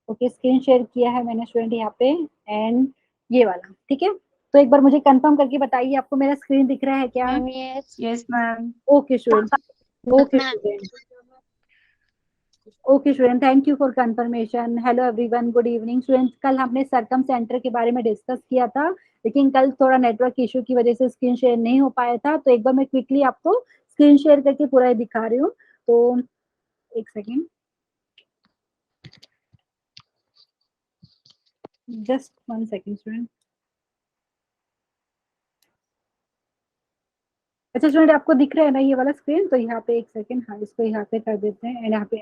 Okay, screen share किया है मैंने स्टूडेंट यहाँ पे, एंड ये वाला, ठीक है। तो एक बार मुझे कंफर्म करके बताइए, आपको मेरा स्क्रीन दिख रहा है क्या? Ma'am yes yes ma'am. Okay student, okay ma'am student, okay student, thank you for confirmation. Hello everyone, good evening students. कल हमने सरकम सेंटर के बारे में डिस्कस किया था, लेकिन कल थोड़ा नेटवर्क इशू की वजह से स्क्रीन शेयर नहीं हो पाया था। तो एक बार मैं क्विकली आपको स्क्रीन शेयर करके पूरा दिखा रही हूँ। तो एक सेकेंड, जस्ट 1 सेकेंड स्टूडेंट। अच्छा स्टूडेंट, आपको दिख रहा है ना ये वाला स्क्रीन? तो यहाँ पे एक सेकेंड, हाँ इसको यहाँ पे कर देते हैं, एंड यहाँ पे।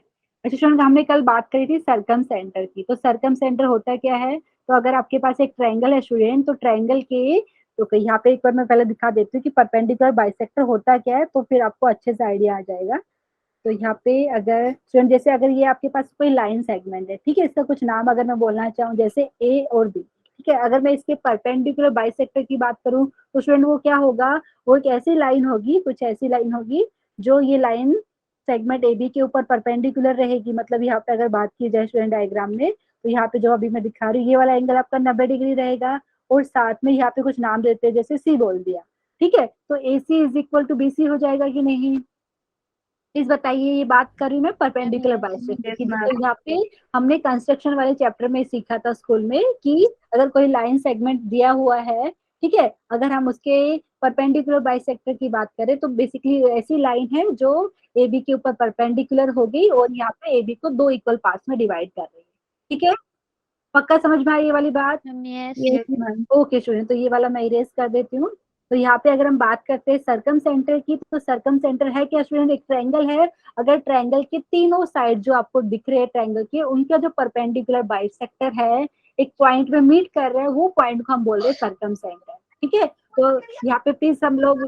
अच्छा स्टूडेंट, हमने कल बात करी थी सरकम सेंटर की। तो सरकम सेंटर होता क्या है? तो अगर आपके पास एक ट्रायंगल है स्टूडेंट, तो ट्रायंगल के, तो यहाँ पे एक बार मैं पहले दिखा देती हूँ कि परपेंडिकुलर बाइसेक्टर होता क्या है, तो फिर आपको अच्छे से आइडिया आ जाएगा। तो यहाँ पे अगर स्टूडेंट, जैसे अगर ये आपके पास कोई लाइन सेगमेंट है, ठीक है, इसका कुछ नाम अगर मैं बोलना चाहूँ जैसे ए और बी, ठीक है, अगर मैं इसके परपेंडिकुलर बाइसेक्टर की बात करूँ, तो स्टूडेंट वो क्या होगा? वो एक ऐसी लाइन होगी, कुछ ऐसी लाइन होगी जो ये लाइन सेगमेंट ए बी के ऊपर परपेंडिकुलर रहेगी। मतलब यहाँ पे अगर बात की जाए स्टूडेंट डायग्राम में, तो यहाँ पे जो अभी मैं दिखा रही हूँ, ये वाला एंगल आपका 90 डिग्री रहेगा, और साथ में यहाँ पे कुछ नाम देते हैं, जैसे सी बोल दिया, ठीक है। तो A C is equal to B C हो जाएगा कि नहीं? प्लीज बताइए, ये बात कर रही हूँ मैं परपेंडिकुलर यस बाइसेक्टर यस की। तो मैम। यहाँ पे हमने कंस्ट्रक्शन वाले चैप्टर में सीखा था स्कूल में कि अगर कोई लाइन सेगमेंट दिया हुआ है, ठीक है, अगर हम उसके परपेंडिकुलर बाइसेक्टर की बात करें, तो बेसिकली ऐसी लाइन है जो ए बी के ऊपर परपेंडिकुलर हो गई और यहाँ पे ए बी को दो इक्वल पार्ट्स में डिवाइड कर रही है, ठीक है। पक्का समझ में आई ये वाली बात? मैम यस ये यस मैम। ओके स्टूडेंट, तो ये वाला मैं इरेज कर देती हूँ। तो यहाँ पे अगर हम बात करते हैं सरकम सेंटर की, तो सरकम सेंटर है क्या स्टूडेंट? एक ट्रायंगल है। अगर ट्रायंगल के तीनों साइड जो आपको दिख रहे हैं ट्रायंगल के, उनका जो परपेंडिकुलर बाइसेक्टर है, एक पॉइंट में मीट कर रहे हैं, वो पॉइंट को हम बोल रहे हैं सरकम सेंटर, ठीक है। तो यहाँ पे प्लीज हम लोग,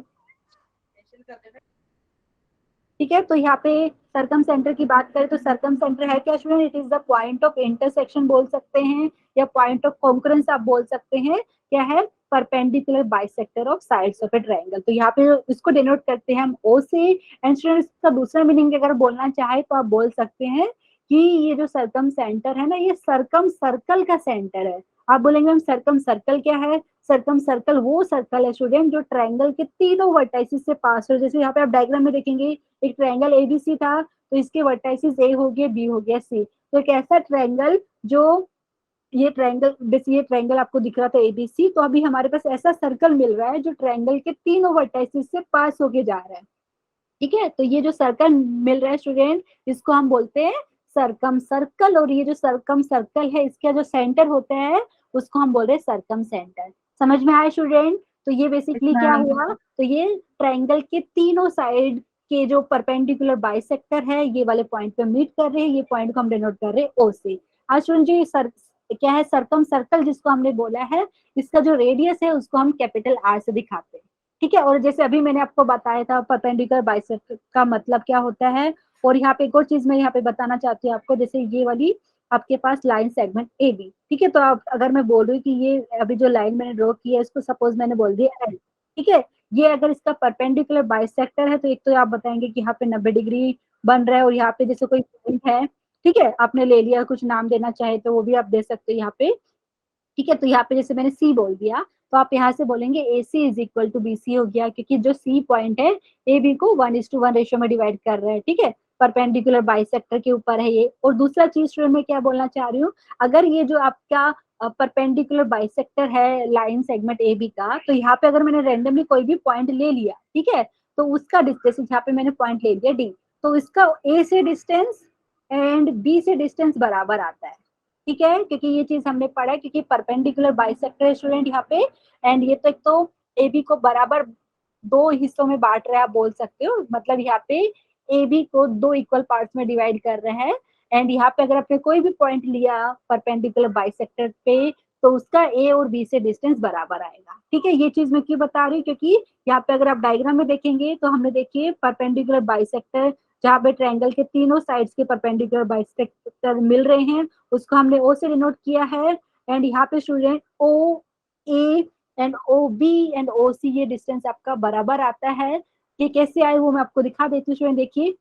ठीक है, तो यहाँ पे सरकम सेंटर की बात करें, तो सरकम सेंटर है क्या student? It is the point of intersection बोल सकते हैं, या पॉइंट ऑफ कॉन्करेंस आप बोल सकते हैं। क्या है? Perpendicular bisector of sides of a triangle. तो यहाँ पे इसको डिनोट करते हैं हम ओ से। एंड स्टूडेंट, इसका दूसरा मीनिंग अगर बोलना चाहे तो आप बोल सकते हैं कि ये जो सरकम सेंटर है ना, ये सरकम सर्कल का सेंटर है। आप बोलेंगे हम सरकम सर्कल क्या है? सरकम सर्कल वो सर्कल है स्टूडेंट जो ट्रायंगल के तीनों वर्टाइसिस से पास हो। जैसे यहाँ पे आप डायग्राम में देखेंगे, एक ट्रायंगल एबीसी था, तो इसके वर्टाइसिस ए हो गया, बी हो गया, सी। तो एक ऐसा ट्रायंगल जो, ये ट्रायंगल, ये ट्रायंगल आपको दिख रहा था एबीसी, तो अभी हमारे पास ऐसा सर्कल मिल रहा है जो ट्रायंगल के तीनों वर्टाइसिस से पास होके जा रहा है, ठीक है। तो ये जो सर्कल मिल रहा है स्टूडेंट, इसको हम बोलते हैं सरकम सर्कल। और ये जो सरकम सर्कल है, इसका जो सेंटर होता है, उसको हम बोल रहे हैं सरकम सेंटर। समझ में आया स्टूडेंट? तो ये यस बेसिकली क्या मैम। हुआ? तो ये ट्रायंगल के तीनों साइड के जो परपेंडिकुलर बाइसेक्टर है, ये वाले पॉइंट पे मीट कर रहे हैं। ये पॉइंट को हम डिनोट कर रहे हैं ओ से। आज स्टूडेंट, जो सर क्या है, सरकम सर्कल जिसको हमने बोला है, इसका जो रेडियस है उसको हम कैपिटल आर से दिखाते हैं, ठीक है। और जैसे अभी मैंने आपको बताया था परपेंडिकुलर बाइसेक्टर का मतलब क्या होता है। और यहाँ पे एक और चीज मैं यहाँ पे बताना चाहती हूँ आपको, जैसे ये वाली आपके पास लाइन सेगमेंट ए बी, ठीक है। तो आप अगर मैं बोल रही हूँ कि ये अभी जो लाइन मैंने ड्रॉ की है, इसको सपोज मैंने बोल दिया एल, ठीक है। ये अगर इसका परपेंडिकुलर बाइसेक्टर है, तो एक तो आप बताएंगे कि यहाँ पे 90 डिग्री बन रहा है, और यहाँ पे जैसे कोई पॉइंट है, ठीक है, आपने ले लिया, कुछ नाम देना चाहे तो वो भी आप दे सकते हो यहाँ पे, ठीक है। तो यहाँ पे जैसे मैंने सी बोल दिया, तो आप यहाँ से बोलेंगे A C is equal to B C हो गया, क्योंकि जो सी पॉइंट है, ए बी को 1:1 रेशियो में डिवाइड कर रहे हैं, ठीक है। परपेंडिकुलर बाइसेक्टर के ऊपर है ये। और दूसरा चीज स्टूडेंट मैं क्या बोलना चाह रही हूँ, अगर ये जो आपका परपेंडिकुलर बाइसेक्टर है लाइन सेगमेंट ए बी का, तो यहाँ पे अगर मैंने रेंडमली कोई भी पॉइंट ले लिया, ठीक है, तो उसका डिस्टेंस, यहाँ पे मैंने पॉइंट ले लिया डी, तो इसका ए से डिस्टेंस एंड बी से डिस्टेंस बराबर आता है, ठीक है। क्योंकि ये चीज हमने पढ़ा है, क्योंकि परपेंडिकुलर बाइसेक्टर स्टूडेंट यहाँ पे, एंड ये तो एक तो ए बी को बराबर दो हिस्सों में बांट रहे हैं, आप बोल सकते हो। मतलब यहाँ पे ए बी को दो इक्वल पार्ट्स में डिवाइड कर रहे हैं। एंड यहाँ पे अगर आपने कोई भी पॉइंट लिया परपेंडिकुलर बाइसेक्टर पे, तो उसका ए और बी से डिस्टेंस बराबर आएगा, ठीक है। ये चीज मैं क्यों बता रही हूँ, क्योंकि यहाँ पे अगर आप डायग्राम में देखेंगे, तो हमने देखिए परपेंडिकुलर बाइसेक्टर, जहाँ पे ट्रायंगल के तीनों साइड्स के परपेंडिकुलर बाइसेक्टर मिल रहे हैं, उसको हमने ओ से डिनोट किया है। एंड यहाँ पे student O A and O B and O C, ये डिस्टेंस आपका बराबर आता है। ये कैसे आए वो मैं आपको दिखा देती हूँ स्टूडेंट, देखिए।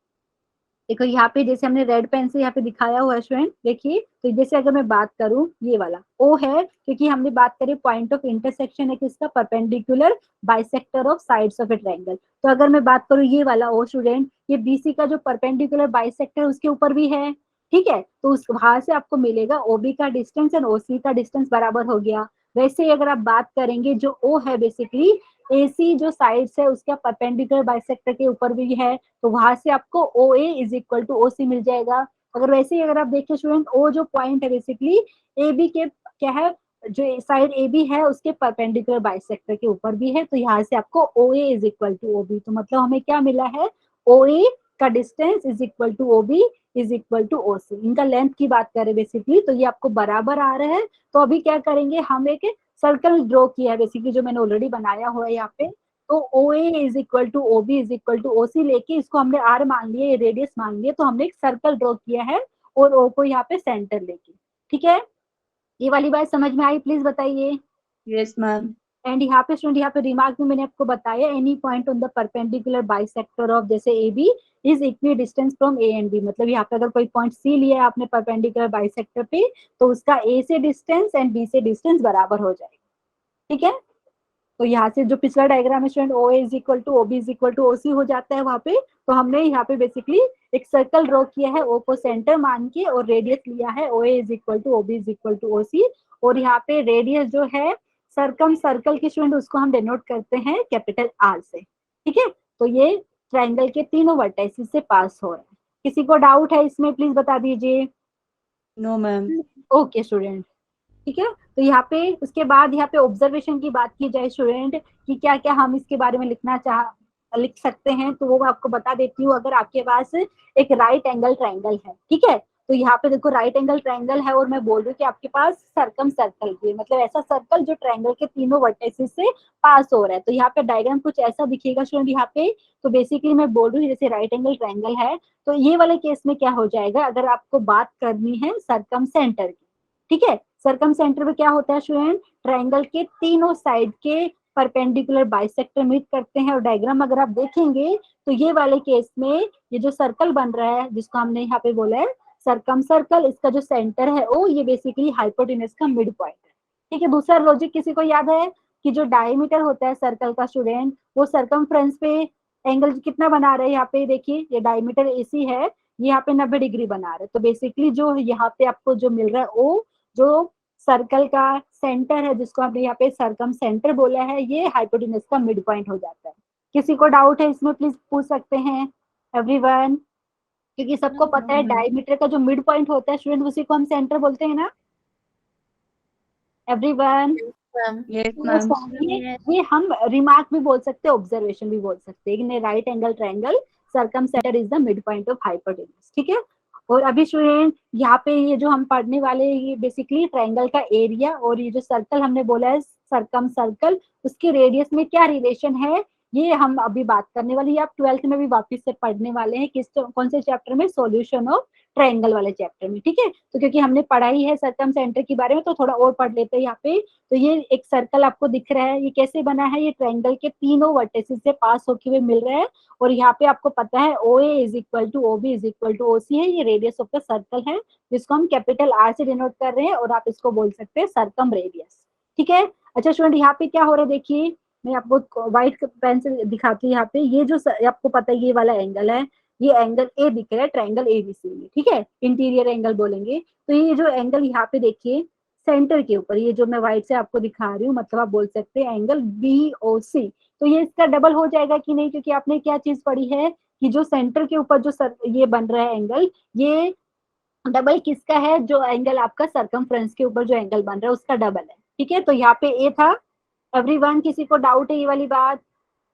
देखो यहाँ पे जैसे हमने रेड पेन से यहाँ पे दिखाया हुआ है स्टूडेंट, देखिए तो जैसे अगर मैं बात करूं ये वाला ओ है, क्योंकि हमने बात करी पॉइंट ऑफ इंटरसेक्शन है किसका, perpendicular bisector of sides of a triangle. तो अगर मैं बात करूं ये वाला ओ स्टूडेंट, ये बीसी का जो परपेंडिकुलर बाइसेक्टर उसके ऊपर भी है, ठीक है, तो उस वहां से आपको मिलेगा ओबी का डिस्टेंस एंड ओसी का डिस्टेंस बराबर हो गया। वैसे ही अगर आप बात करेंगे जो ओ है बेसिकली एसी जो साइड्स है उसका परपेंडिकुलर बाइसेक्टर के ऊपर भी है, तो वहां से आपको O A is equal to O सी मिल जाएगा। अगर वैसे ही अगर आप देखिए स्टूडेंट, ओ जो पॉइंट है बेसिकली ए बी के क्या है, जो साइड ए बी है उसके परपेंडिकुलर बाइसेक्टर के ऊपर भी है, तो यहाँ से आपको O A is equal to O B, तो मतलब हमें क्या मिला है, ओ ए का distance is equal to O B is equal to O C. इनका लेंथ की बात करें बेसिकली तो ये आपको बराबर आ रहा है। तो अभी क्या करेंगे, हम एक सर्कल ड्रॉ किया है बेसिकली, जो मैंने ऑलरेडी बनाया हुआ है यहाँ पे, तो O A is equal to O B is equal to O C लेके इसको हमने आर मान लिया, ये रेडियस मान लिया, तो हमने एक सर्कल ड्रॉ किया है और ओ को यहाँ पे सेंटर लेके, ठीक है। ये वाली बात समझ में आई, प्लीज बताइए। Yes ma'am. एंड यहाँ पे स्टूडेंट, यहाँ पे रिमार्क में मैंने आपको बताया any point on the perpendicular bisector of जैसे A B is equidistance from A and B, मतलब यहाँ पे अगर कोई पॉइंट सी लिया है आपने परपेंडिकुलर बाइसेक्टर पे, तो उसका ए से डिस्टेंस एंड बी से डिस्टेंस बराबर हो जाएगा, ठीक है। तो यहाँ से जो पिछला डायग्राम है student, O is equal to O B is equal to O C हो जाता है वहां पे, तो हमने यहाँ पे बेसिकली एक सर्कल ड्रॉ किया है ओ को सेंटर मान के, और रेडियस लिया है O A is equal to O B is equal to O C, और यहाँ पे रेडियस जो है सरकम सर्कल की स्टूडेंट उसको हम डिनोट करते हैं कैपिटल आर से, ठीक है। तो ये ट्राइंगल के तीनों वर्टाइसिस से पास हो रहा है। किसी को डाउट है इसमें प्लीज बता दीजिए। No ma'am. ओके स्टूडेंट, ठीक है। तो यहाँ पे उसके बाद यहाँ पे ऑब्जर्वेशन की बात की जाए स्टूडेंट, कि क्या क्या हम इसके बारे में लिख सकते हैं, तो वो मैं आपको बता देती हूँ। अगर आपके पास एक राइट एंगल ट्राइंगल है, ठीक है, तो यहाँ पे देखो राइट एंगल ट्राइंगल है और मैं बोल रही हूँ कि आपके पास सर्कम सर्कल भी है, मतलब ऐसा सर्कल जो ट्राइंगल के तीनों वर्टेसिस से पास हो रहा है। तो यहाँ पे डायग्राम कुछ ऐसा दिखेगा स्टूडेंट यहाँ पे। तो बेसिकली मैं बोल रही हूँ जैसे राइट एंगल ट्राइंगल है, तो ये वाले केस में क्या हो जाएगा, अगर आपको बात करनी है सर्कम सेंटर की, ठीक है। सर्कम सेंटर में क्या होता है स्टूडेंट, ट्राइंगल के तीनों साइड के परपेंडिकुलर बाइसेक्टर मीट करते हैं, और डायग्राम अगर आप देखेंगे तो ये वाले केस में ये जो सर्कल बन रहा है जिसको हमने यहाँ पे बोला है सर्कम सर्कल, इसका जो सेंटर है ओ ये बेसिकली हाइपोटेनस का मिड पॉइंट है, ठीक है। दूसरा लॉजिक किसी को याद है कि जो डायमीटर होता है सर्कल का स्टूडेंट, वो सर्कमफ्रेंस पे एंगल कितना बना रहे हैं, यहाँ पे देखिए ये डायमीटर एसी है, ये यहाँ पे 90 डिग्री बना रहे हैं। तो बेसिकली जो यहाँ पे आपको जो मिल रहा है ओ जो सर्कल का सेंटर है जिसको हमने यहाँ पे सर्कम सेंटर बोला है, ये हाइपोटेनस का मिड पॉइंट हो जाता है। किसी को डाउट है इसमें प्लीज पूछ सकते हैं एवरीवन, क्योंकि सबको पता है डायमीटर का जो मिड पॉइंट होता है स्टूडेंट उसी को हम सेंटर बोलते हैं ना एवरीवन। Yes ma'am. ये हम रिमार्क भी बोल सकते हैं, ऑब्जर्वेशन भी बोल सकते हैं, right angle triangle circum centre is the mid point of hypotenuse, ठीक है। और अभी स्टूडेंट यहाँ पे ये जो हम पढ़ने वाले ये बेसिकली ट्राइंगल का एरिया और ये जो सर्कल हमने बोला है सर्कम सर्कल, उसके रेडियस में क्या रिलेशन है ये हम अभी बात करने वाले हैं। आप 12th में भी वापस से पढ़ने वाले हैं, किस कौन से चैप्टर में, सॉल्यूशन ऑफ ट्राइंगल वाले चैप्टर में, ठीक है। तो क्योंकि हमने पढ़ाई है सर्कम सेंटर के बारे में तो थोड़ा और पढ़ लेते हैं यहाँ पे। तो ये एक सर्कल आपको दिख रहा है, ये कैसे बना है, ये ट्रायंगल के तीनों वर्टेसिस से पास होके हुए मिल रहा है, और यहाँ पे आपको पता है O A is equal to O B is equal to O C है, ये रेडियस ऑफ द सर्कल है जिसको हम कैपिटल आर से डिनोट कर रहे हैं, और आप इसको बोल सकते हैं सर्कम रेडियस, ठीक है। अच्छा स्टूडेंट यहाँ पे क्या हो रहा है, देखिए मैं आपको व्हाइट पेन से दिखाती हूँ। यहाँ पे ये जो आपको पता है ये वाला एंगल है, ये एंगल ए दिख रहा है ट्रायंगल एबीसी में, ठीक है, इंटीरियर एंगल बोलेंगे। तो ये जो एंगल यहाँ पे देखिए सेंटर के ऊपर, ये जो मैं व्हाइट से आपको दिखा रही हूँ, मतलब आप बोल सकते हैं एंगल बी ओ सी, तो ये इसका डबल हो जाएगा कि नहीं, क्योंकि आपने क्या चीज पढ़ी है कि जो सेंटर के ऊपर जो ये बन रहा है एंगल, ये डबल किसका है, जो एंगल आपका सर्कमफ्रेंस के ऊपर जो एंगल बन रहा है उसका डबल है, ठीक है। तो यहाँ पे ए था एवरीवन, किसी को डाउट है ये वाली बात,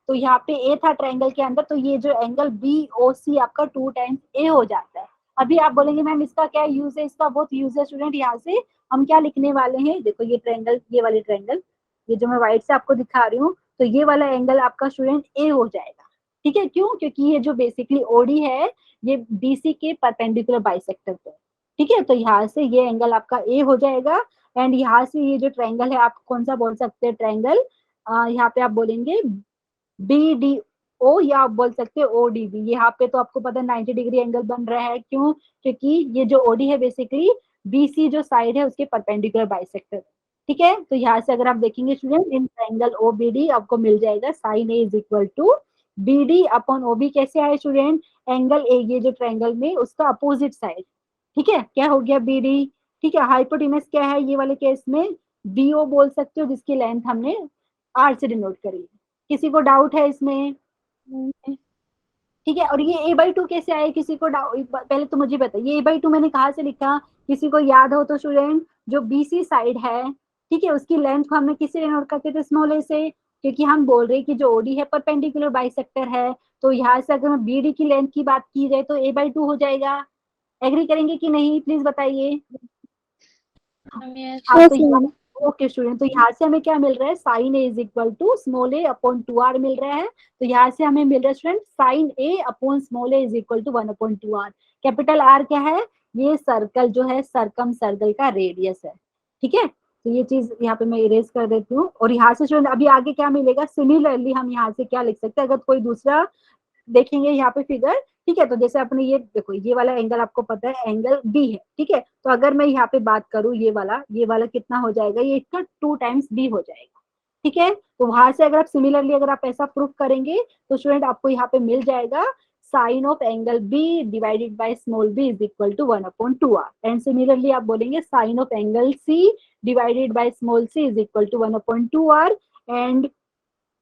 तो यहाँ पे ए था ट्रायंगल के अंदर, तो ये जो एंगल बी ओ सी आपका 2 टाइम्स ए हो जाता है। अभी आप बोलेंगे मैम इसका क्या यूज है, इसका बहुत यूज है स्टूडेंट। यहाँ से हम क्या लिखने वाले हैं, देखो ये ट्रायंगल, ये वाली ट्रायंगल, ये जो मैं व्हाइट से आपको दिखा रही हूँ, तो ये वाला एंगल आपका स्टूडेंट ए हो जाएगा, ठीक है। क्यों, क्योंकि ये जो बेसिकली ओडी है ये बीसी के परपेंडिकुलर बाइसेक्टर पे, ठीक है। तो यहाँ से ये एंगल आपका ए हो जाएगा, एंड यहाँ से ये जो ट्रायंगल है आप कौन सा बोल सकते हैं ट्रायंगल, यहाँ पे आप बोलेंगे बी डी ओ या आप बोल सकते हो ओडीबी। यहाँ पे तो आपको पता है 90 डिग्री एंगल बन रहा है, क्यों? क्योंकि ये जो ओडी है बेसिकली बीसी जो साइड है उसके परपेंडिकुलर बाइसेक्टर। ठीक है, तो यहाँ से अगर आप देखेंगे स्टूडेंट इन ट्रायंगल ओबीडी आपको मिल जाएगा sine A is equal to BD upon OB. कैसे आए स्टूडेंट? एंगल ए ये जो ट्रायंगल में उसका अपोजिट साइड। ठीक है, क्या हो गया बीडी। ठीक है, हाइपोटेनस क्या है ये वाले केस में? बीओ बोल सकते हो, जिसकी लेंथ हमने आर से डिनोट करी। किसी को डाउट है इसमें? ठीक है, और ये ए बाई टू कैसे आए? किसी को डाउट? पहले तो मुझे बताइए ए बाई टू मैंने कहा से लिखा, किसी को याद हो तो स्टूडेंट? जो बीसी साइड है, ठीक है, उसकी लेंथ को हमने किससे डिनोट करते थे? स्मॉल ए से, क्योंकि हम बोल रहे हैं कि जो ओडी है परपेंडिकुलर बाइसेक्टर है। तो यहाँ से अगर मैं बीडी की लेंथ की बात की जाए तो ए बाई टू हो जाएगा। एग्री करेंगे कि नहीं, प्लीज बताइए। हाँ तो ओके स्टूडेंट, तो यहाँ से हमें क्या मिल रहा है? Sine A is equal to small A upon two R मिल रहा है। तो यहाँ से हमें मिल रहा है student sine A upon small A is equal to 1 upon two R. Capital R क्या है? ये सर्कल जो है सर्कम सर्कल का रेडियस है। ठीक है, तो ये चीज यहाँ पे मैं इरेज कर देती हूँ। और यहाँ से स्टूडेंट अभी आगे क्या मिलेगा? सिमिलरली हम यहाँ से क्या लिख सकते हैं? अगर कोई दूसरा देखेंगे यहाँ पे फिगर, ठीक है, तो जैसे अपने ये देखो ये वाला एंगल आपको पता है एंगल बी है। ठीक है, तो अगर मैं यहाँ पे बात करूँ ये वाला कितना हो जाएगा? ये इसका 2 टाइम्स बी हो जाएगा। ठीक है, तो वहां से अगर आप सिमिलरली अगर आप ऐसा प्रूफ करेंगे तो स्टूडेंट आपको यहाँ पे मिल जाएगा sine of angle B divided by small B is equal to 1 upon two R. And similarly आप बोलेंगे sine of angle C divided by small c is equal to 1 upon two R. And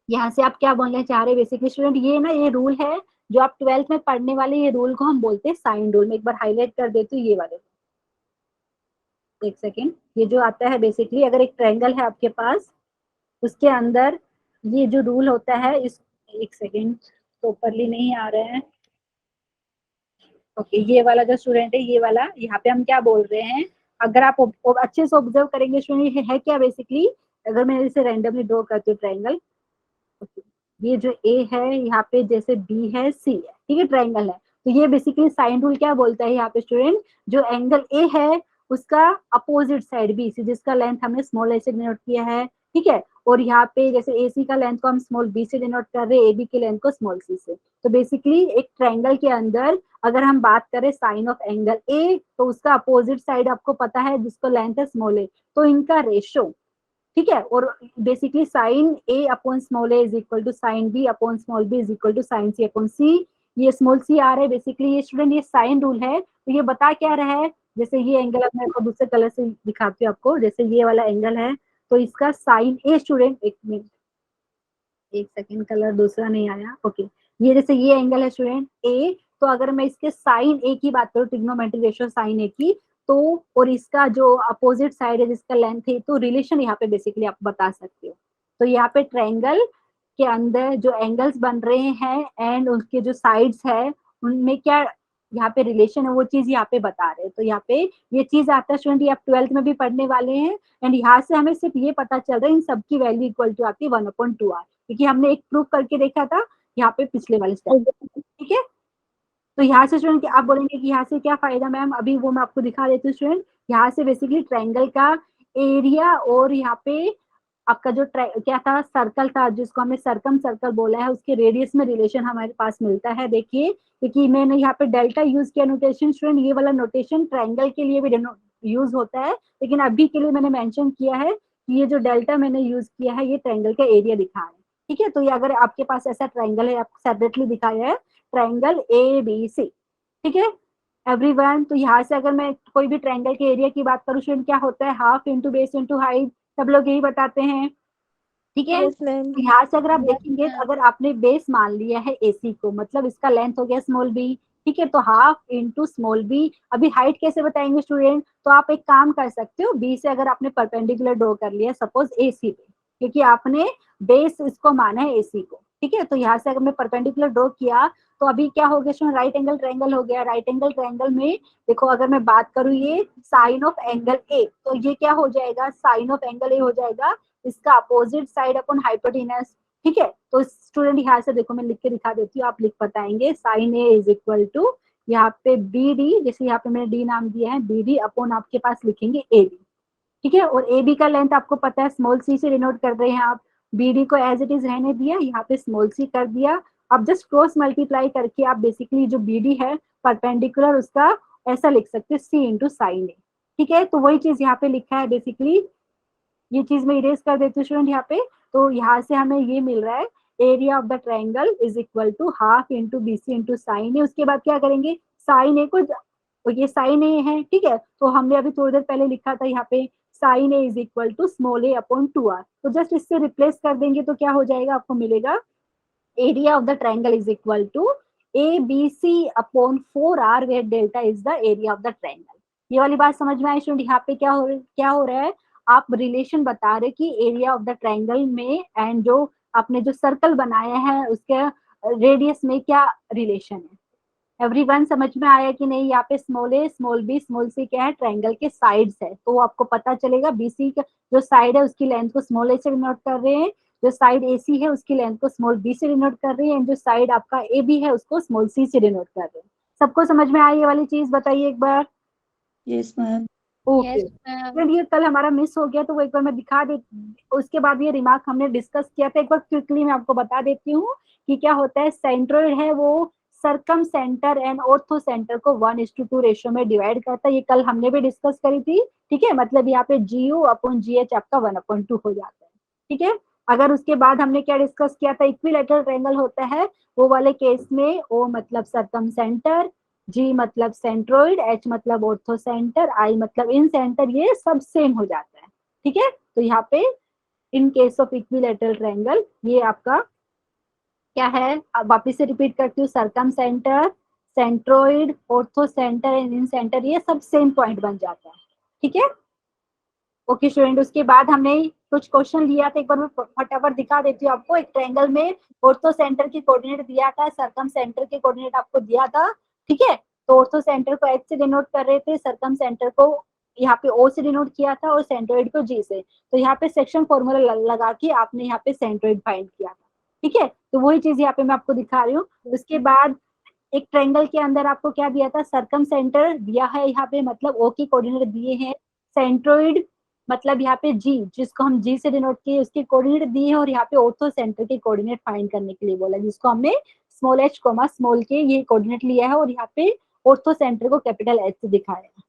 यहाँ से आप क्या बोलना चाह रहे हैं बेसिकली स्टूडेंट? ये ना ये रूल है जो आप 12th में पढ़ने वाले, ये रूल को हम बोलते हैं साइन रूल। में एक बार हाईलाइट कर देती हूँ ये वाले, एक सेकेंड। ये जो आता है बेसिकली अगर एक ट्रायंगल है आपके पास, उसके अंदर ये जो रूल होता है इस, एक सेकेंड, प्रॉपरली नहीं आ रहे हैं। ओके, ये वाला जो स्टूडेंट है ये वाला, यहाँ पे हम क्या बोल रहे हैं? अगर आप अच्छे से ऑब्जर्व करेंगे स्टूडेंट, ये है क्या बेसिकली? अगर मैं इसे रैंडमली ड्रॉ करती हूँ ट्रायंगल, ये जो ए है यहाँ पे जैसे बी है सी है, ठीक है, ट्रायंगल है। तो ये बेसिकली साइन रूल क्या बोलता है यहाँ पे स्टूडेंट? जो एंगल ए है उसका अपोजिट साइड बी सी, जिसका लेंथ हमने स्मॉल ए से डिनोट किया है। ठीक है, और यहाँ पे जैसे ए सी का लेंथ को हम स्मॉल बी से डिनोट कर रहे हैं, ए बी की लेंथ को स्मॉल सी से। तो बेसिकली एक ट्रायंगल के अंदर अगर हम बात करें साइन ऑफ एंगल ए, तो उसका अपोजिट साइड आपको पता है जिसको लेंथ है स्मॉल ए, तो इनका रेशो, ठीक है, और basically sine A upon small A is equal to sine B upon small B is equal to sine C upon C. ये स्मॉल सी आ रहा है बेसिकली ये स्टूडेंट, ये साइन रूल है। तो ये बता क्या रहा है? जैसे ये एंगल अब मैं आपको दूसरे कलर से दिखाती हूँ आपको, जैसे ये वाला एंगल है तो इसका साइन ए स्टूडेंट, एक मिनट, एक सेकेंड, कलर दूसरा नहीं आया। ओके, ये जैसे ये एंगल है स्टूडेंट ए, तो अगर मैं इसके साइन ए की बात करूँ, ट्रिग्नोमेट्रिक रेशियो साइन ए की, तो और इसका जो अपोजिट साइड है जिसका लेंथ है, तो रिलेशन यहाँ पे बेसिकली आप बता सकते हो। तो यहाँ पे ट्रायंगल के अंदर जो एंगल्स बन रहे हैं एंड उसके जो साइड्स है उनमें क्या यहाँ पे रिलेशन है, वो चीज यहाँ पे बता रहे हैं। तो यहाँ पे ये चीज आता है स्टूडेंट, ये आप 12th में भी पढ़ने वाले हैं। एंड यहाँ से हमें सिर्फ ये पता चल रहा है इन सबकी वैल्यू इक्वल टू आती है 1 अपॉन टू आर, क्योंकि हमने एक प्रूफ करके देखा था यहाँ पे पिछले वाले स्टेप। ठीक है, तो यहाँ से स्टूडेंट आप बोलेंगे कि यहाँ से क्या फायदा मैम? अभी वो मैं आपको दिखा देती हूँ स्टूडेंट। यहाँ से बेसिकली ट्रायंगल का एरिया और यहाँ पे आपका जो क्या था, सर्कल था जिसको हमने सर्कम सर्कल बोला है, उसके रेडियस में रिलेशन हमारे पास मिलता है। देखिए, क्योंकि मैंने यहाँ पे डेल्टा यूज किया नोटेशन स्टूडेंट, ये वाला नोटेशन ट्रायंगल के लिए भी यूज होता है, लेकिन अभी के लिए मैंने मेंशन किया है कि ये जो डेल्टा मैंने यूज किया है ये ट्रायंगल का एरिया दिखा है। ठीक है, तो ये अगर आपके पास ऐसा ट्रायंगल है, आपको सेपरेटली दिखाया है ट्रायंगल ए बी सी। ठीक है एवरीवन, तो यहाँ से अगर मैं कोई भी ट्रायंगल के एरिया की बात करूँ स्टूडेंट, क्या होता है? Half into base into height, सब लोग यही बताते हैं। ठीक है, तो यहाँ से अगर आप देखेंगे तो अगर आपने बेस मान लिया है एसी को, मतलब इसका लेंथ हो गया स्मॉल बी, ठीक है, तो हाफ इंटू स्मॉल बी। अभी हाइट कैसे बताएंगे स्टूडेंट? तो आप एक काम कर सकते हो, बी से अगर आपने परपेंडिकुलर ड्रॉ कर लिया सपोज एसी पे, क्योंकि आपने बेस इसको माना है एसी को। ठीक है, तो यहाँ से अगर मैं परपेंडिकुलर ड्रॉ किया तो अभी क्या हो गया स्टूडेंट? राइट एंगल ट्रायंगल हो गया। राइट एंगल ट्रायंगल में देखो अगर मैं बात करूँ ये साइन ऑफ एंगल ए, तो ये क्या हो जाएगा? साइन ऑफ एंगल ए हो जाएगा इसका अपोजिट साइड अपॉन हाइपोटेनस। ठीक है, तो स्टूडेंट यहाँ से देखो मैं लिख के दिखा देती हूँ, आप लिख बताएंगे sine A is equal to यहाँ पे बी डी, जैसे यहाँ पे मैंने डी नाम दिया है, बी डी अपॉन आपके पास लिखेंगे ए बी। ठीक है, और ए बी का लेंथ आपको पता है स्मॉल सी से डिनोट कर रहे हैं आप, बी डी को एज इट इज रहने दिया, यहाँ पे स्मॉल सी कर दिया, आप जस्ट क्रॉस मल्टीप्लाई करके आप बेसिकली जो BD है परपेंडिकुलर उसका ऐसा लिख सकते हैं C इंटू साइन ए, ठीक है। तो वही चीज यहाँ पे लिखा है बेसिकली, ये चीज मैं इरेज कर देती हूँ स्टूडेंट यहाँ पे। तो यहाँ से हमें ये मिल रहा है area of the triangle is equal to half into BC into sine A. उसके बाद क्या करेंगे, साइन ए को, तो ये साइन ए है, ठीक है। तो हमने अभी थोड़ी देर पहले लिखा था यहाँ पे sine A is equal to small A upon 2r, तो जस्ट इससे रिप्लेस कर देंगे तो क्या हो जाएगा, आपको मिलेगा area of the triangle is equal to ABC upon 4r where delta is the area of the triangle. ये वाली बात समझ में आई स्टूडेंट? यहाँ पे क्या हो रहा है, आप रिलेशन बता रहे कि एरिया ऑफ द ट्रायंगल में एंड जो आपने जो सर्कल बनाया है उसके रेडियस में क्या रिलेशन है। एवरीवन समझ में आया कि नहीं? यहाँ पे स्मॉल ए स्मॉल बी स्मॉल सी क्या है, ट्रायंगल के साइड्स है, तो वो आपको पता चलेगा BC का जो साइड है उसकी लेंथ को स्मॉल ए से डिनोट कर रहे हैं, जो साइड AC है उसकी लेंथ को स्मॉल b से डिनोट कर रहे हैं, जो साइड आपका AB है उसको स्मॉल c से डिनोट कर रहे हैं। सबको समझ में आई ये वाली चीज? बताइए एक बार। Yes, ma'am. Okay, yes ma'am. फिर ये कल हमारा मिस हो गया तो वो एक बार मैं दिखा दे, उसके बाद ये रिमार्क हमने डिस्कस किया था, एक बार क्विकली मैं आपको बता देती हूँ कि क्या होता है। सेंट्रोइड है वो सरकम सेंटर एंड ऑर्थो सेंटर को 1:2 रेशियो में डिवाइड करता है, ये कल हमने भी डिस्कस करी थी, ठीक है। मतलब यहाँ पे GU अपॉन GH आपका 1/2 हो जाता है, ठीक है। अगर उसके बाद हमने क्या डिस्कस किया था, इक्विलैटरल ट्रायंगल होता है वो वाले केस में O मतलब सरकम सेंटर, G मतलब सेंट्रोइड, H मतलब ऑर्थो सेंटर, I मतलब इन सेंटर, ये सब सेम हो जाता है, ठीक है। तो यहाँ पे in case of equilateral triangle ये आपका क्या है, अब वापिस से रिपीट करती हूँ, circumcentre, centroid, orthocentre and incentre ये सब सेम पॉइंट बन जाता है, ठीक है। ओके स्टूडेंट, उसके बाद हमने कुछ क्वेश्चन लिया था, एक बार मैं फटाफट दिखा देती हूँ आपको। एक ट्रायंगल में ऑर्थो सेंटर की कोऑर्डिनेट दिया था, सरकम सेंटर के कोऑर्डिनेट आपको दिया था, ठीक है। तो ऑर्थो सेंटर को H से डिनोट कर रहे थे, सरकम सेंटर को यहाँ पे O से डिनोट किया था और सेंट्रोइड को G से। तो यहाँ पे सेक्शन फॉर्मूला लगा के आपने यहाँ पे सेंट्रोइड फाइंड किया था, ठीक है। तो वही चीज यहाँ पे मैं आपको दिखा रही हूँ। उसके बाद एक ट्रायंगल के अंदर आपको क्या दिया था, सरकम सेंटर दिया है यहाँ पे, मतलब O की कोऑर्डिनेट दिए हैं, सेंट्रोइड मतलब यहाँ पे G, जिसको हम G से डिनोट किए उसकी कोऑर्डिनेट दी है, और यहाँ पे ऑर्थो सेंटर की कोऑर्डिनेट फाइंड करने के लिए बोला, जिसको हमने small h comma small k ये कोऑर्डिनेट लिया है, और यहाँ पे ऑर्थो सेंटर को कैपिटल H से दिखाया है।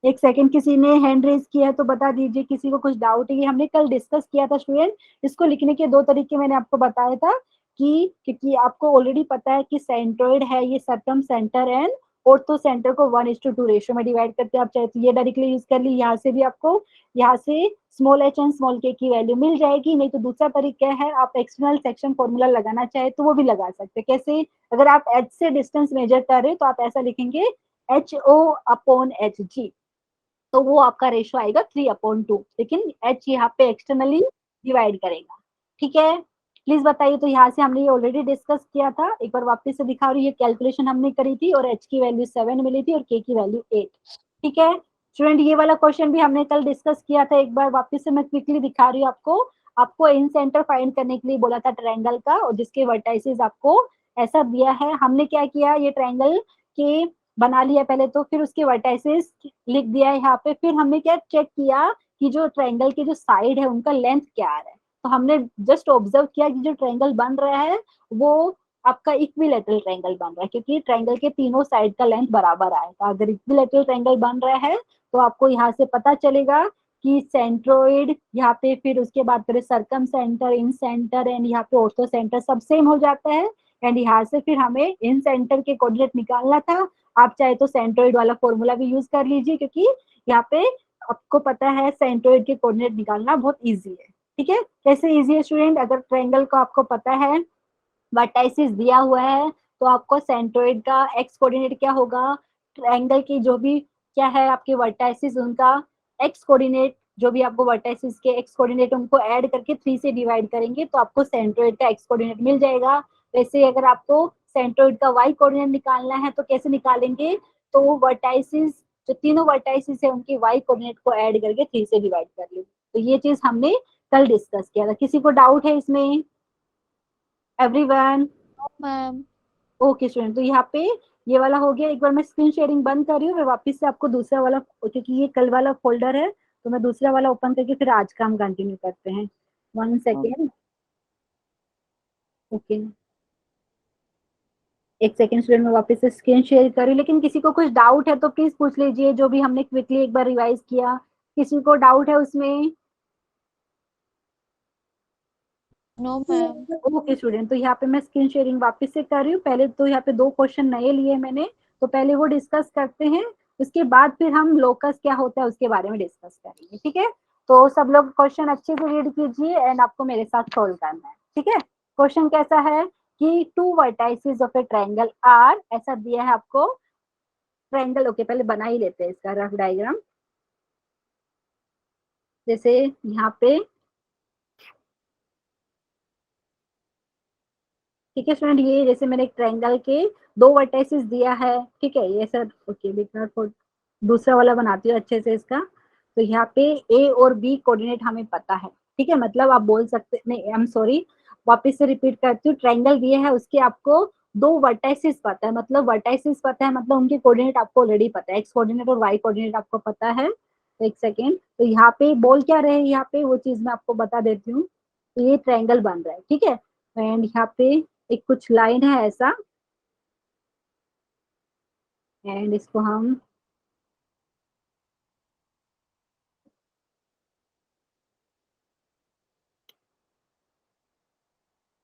एक सेकंड, किसी ने हैंड रेज किया है तो बता दीजिए, किसी को कुछ डाउट है? ये हमने कल डिस्कस किया था स्टूडेंट, इसको लिखने के 2 तरीके मैंने आपको बताया था कि क्योंकि आपको ऑलरेडी पता है कि सेंट्रोइड है ये सरकम सेंटर एंड ऑर्थो सेंटर को 1:2 रेशियो में डिवाइड करते हैं। आप चाहे तो ये डायरेक्टली यूज कर ली, यहाँ से भी आपको यहाँ से small h and small k की वैल्यू मिल जाएगी, नहीं तो दूसरा तरीका है आप एक्सटर्नल सेक्शन फॉर्मूला लगाना चाहे तो वो भी लगा सकते हैं। कैसे? अगर आप h से डिस्टेंस मेजर कर रहे हो तो आप ऐसा लिखेंगे HO अपॉन HG, तो वो आपका रेशियो आएगा 3/2, लेकिन H यहाँ पे एक्सटर्नली डिवाइड करेगा, ठीक है। प्लीज बताइए, तो यहाँ से हमने ये ऑलरेडी डिस्कस किया था, एक बार वापस से दिखा रही हूँ, ये कैलकुलेशन हमने करी थी और H की वैल्यू 7 मिली थी और K की वैल्यू 8, ठीक है स्टूडेंट। ये वाला क्वेश्चन भी हमने कल डिस्कस किया था, एक बार वापस से मैं क्विकली दिखा रही हूँ आपको। आपको इन सेंटर फाइंड करने के लिए बोला था ट्रायंगल का, और जिसके वर्टाइसेस आपको ऐसा दिया है। हमने क्या किया, ये ट्रायंगल के बना लिया पहले तो, फिर उसके वर्टाइसेस लिख दिया है यहाँ पे। फिर हमने क्या चेक किया कि जो ट्रायंगल के जो साइड है उनका लेंथ क्या आ रहा है, तो हमने जस्ट ऑब्जर्व किया कि जो ट्रायंगल बन रहा है वो आपका इक्विलैटरल ट्रायंगल बन रहा है, क्योंकि ट्रायंगल के तीनों साइड का लेंथ बराबर आएगा। अगर इक्विलैटरल ट्रायंगल बन रहा है तो आपको यहाँ से पता चलेगा कि सेंट्रोइड यहाँ पे, फिर उसके बाद करें सरकम सेंटर, इन सेंटर एंड यहाँ पे ऑर्थो सेंटर सब सेम हो जाता है। एंड यहाँ से फिर हमें इन सेंटर के कोऑर्डिनेट निकालना था। आप चाहे तो सेंट्रोइड वाला फॉर्मूला भी यूज कर लीजिए, क्योंकि यहाँ पे आपको पता है सेंट्रोइड के कोऑर्डिनेट निकालना बहुत इजी है, ठीक है। कैसे इजी है स्टूडेंट? अगर ट्रायंगल को आपको पता है, वर्टाइसिस दिया हुआ है, तो आपको सेंट्रोइड का एक्स कोऑर्डिनेट क्या होगा, ट्रायंगल की जो भी क्या है आपके वर्टाइसिस उनका एक्स कोऑर्डिनेट, जो भी आपको वर्टाइसिस के एक्स कोऑर्डिनेट उनको ऐड करके 3 से डिवाइड करेंगे तो आपको सेंट्रोइड का एक्स कोऑर्डिनेट मिल जाएगा। वैसे अगर आपको सेंट्रोइड का वाई कोऑर्डिनेट निकालना है तो कैसे निकालेंगे, तो वर्टाइसिस जो तीनों वर्टाइसिस है उनकी वाई कोऑर्डिनेट को ऐड करके 3 से डिवाइड कर ली। तो ये चीज हमने कल डिस्कस किया था। किसी को डाउट है इसमें? एवरीवन? मैम। ओके स्टूडेंट, तो यहाँ पे ये वाला हो गया। एक बार मैं स्क्रीन शेयरिंग बंद कर रही हूँ, मैं वापस से आपको दूसरा वाला, क्योंकि ये कल वाला फोल्डर है तो मैं दूसरा वाला ओपन करके फिर आज का हम कंटिन्यू करते हैं। 1 सेकेंड। ओके एक सेकंड स्टूडेंट, मैं वापस से स्क्रीन शेयर करूँ, लेकिन किसी को कुछ डाउट है तो प्लीज पूछ लीजिए, जो भी हमने क्विकली एक बार रिवाइज किया, किसी को डाउट है उसमें? No ma'am. ओके स्टूडेंट, तो यहाँ पे मैं स्क्रीन शेयरिंग वापस से कर रही हूँ। पहले तो यहाँ पे 2 क्वेश्चन नए लिए मैंने, तो पहले वो डिस्कस करते हैं, उसके बाद फिर हम लोकस क्या होता है उसके बारे में डिस्कस करेंगे। ठीक है, तो सब लोग क्वेश्चन अच्छे से रीड कीजिए एंड आपको मेरे साथ सोल्व करना है। ठीक है, क्वेश्चन कैसा है कि 2 vertices of a triangle are, ऐसा दिया है आपको ट्रायंगल। ओके, पहले बना ही लेते हैं इसका रफ डायग्राम। जैसे यहाँ पे, ठीक है स्टूडेंट, ये जैसे मैंने एक ट्रायंगल के 2 वर्टाइसेस दिया है। ठीक है, ये सर ओके, दूसरा वाला बनाती हूँ अच्छे से इसका। तो यहाँ पे ए और बी कोऑर्डिनेट हमें पता है। ठीक है, मतलब आप बोल सकते, नहीं आई एम सॉरी, वापस से रिपीट करती हूँ। ट्रायंगल दिया है, उसके आपको 2 वर्टाइसेस पता है, मतलब वर्टाइसेस पता है, मतलब उनके कोऑर्डिनेट आपको ऑलरेडी पता है, एक्स कोऑर्डिनेट और वाई कोऑर्डिनेट आपको पता है। तो एक सेकेंड, तो यहाँ पे बोल क्या रहे हैं, यहाँ पे वो चीज मैं आपको बता देती हूँ। तो ये ट्रायंगल बन रहा है। ठीक है, एंड यहाँ पे एक कुछ लाइन है ऐसा, एंड इसको हम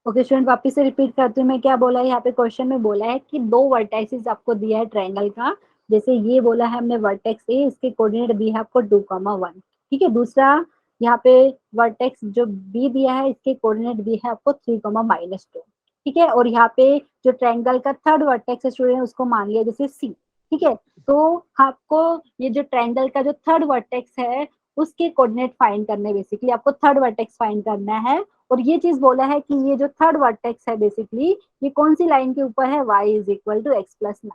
ओके स्टूडेंट, वापस से रिपीट करती हूँ मैं, क्या बोला है यहाँ पे क्वेश्चन में, बोला है कि 2 वर्टाइसेस आपको दिया है ट्रायंगल का। जैसे ये बोला है हमने वर्टेक्स ए, इसके कोऑर्डिनेट दिया है आपको 2,1। ठीक है, दूसरा यहाँ पे वर्टेक्स जो बी दिया है, इसके कोऑर्डिनेट दिए है आपको 3,-2। ठीक है, और यहाँ पे जो ट्रायंगल का थर्ड वर्टेक्स है स्टूडेंट, उसको मान लिया जैसे सी। ठीक है, तो आपको ये जो ट्रायंगल का जो थर्ड वर्टेक्स है उसके कोऑर्डिनेट फाइंड करने, बेसिकली आपको थर्ड वर्टेक्स फाइंड करना है। और ये चीज बोला है कि ये जो थर्ड वर्टेक्स है बेसिकली, ये कौन सी लाइन के ऊपर है, y is equal to x plus 9।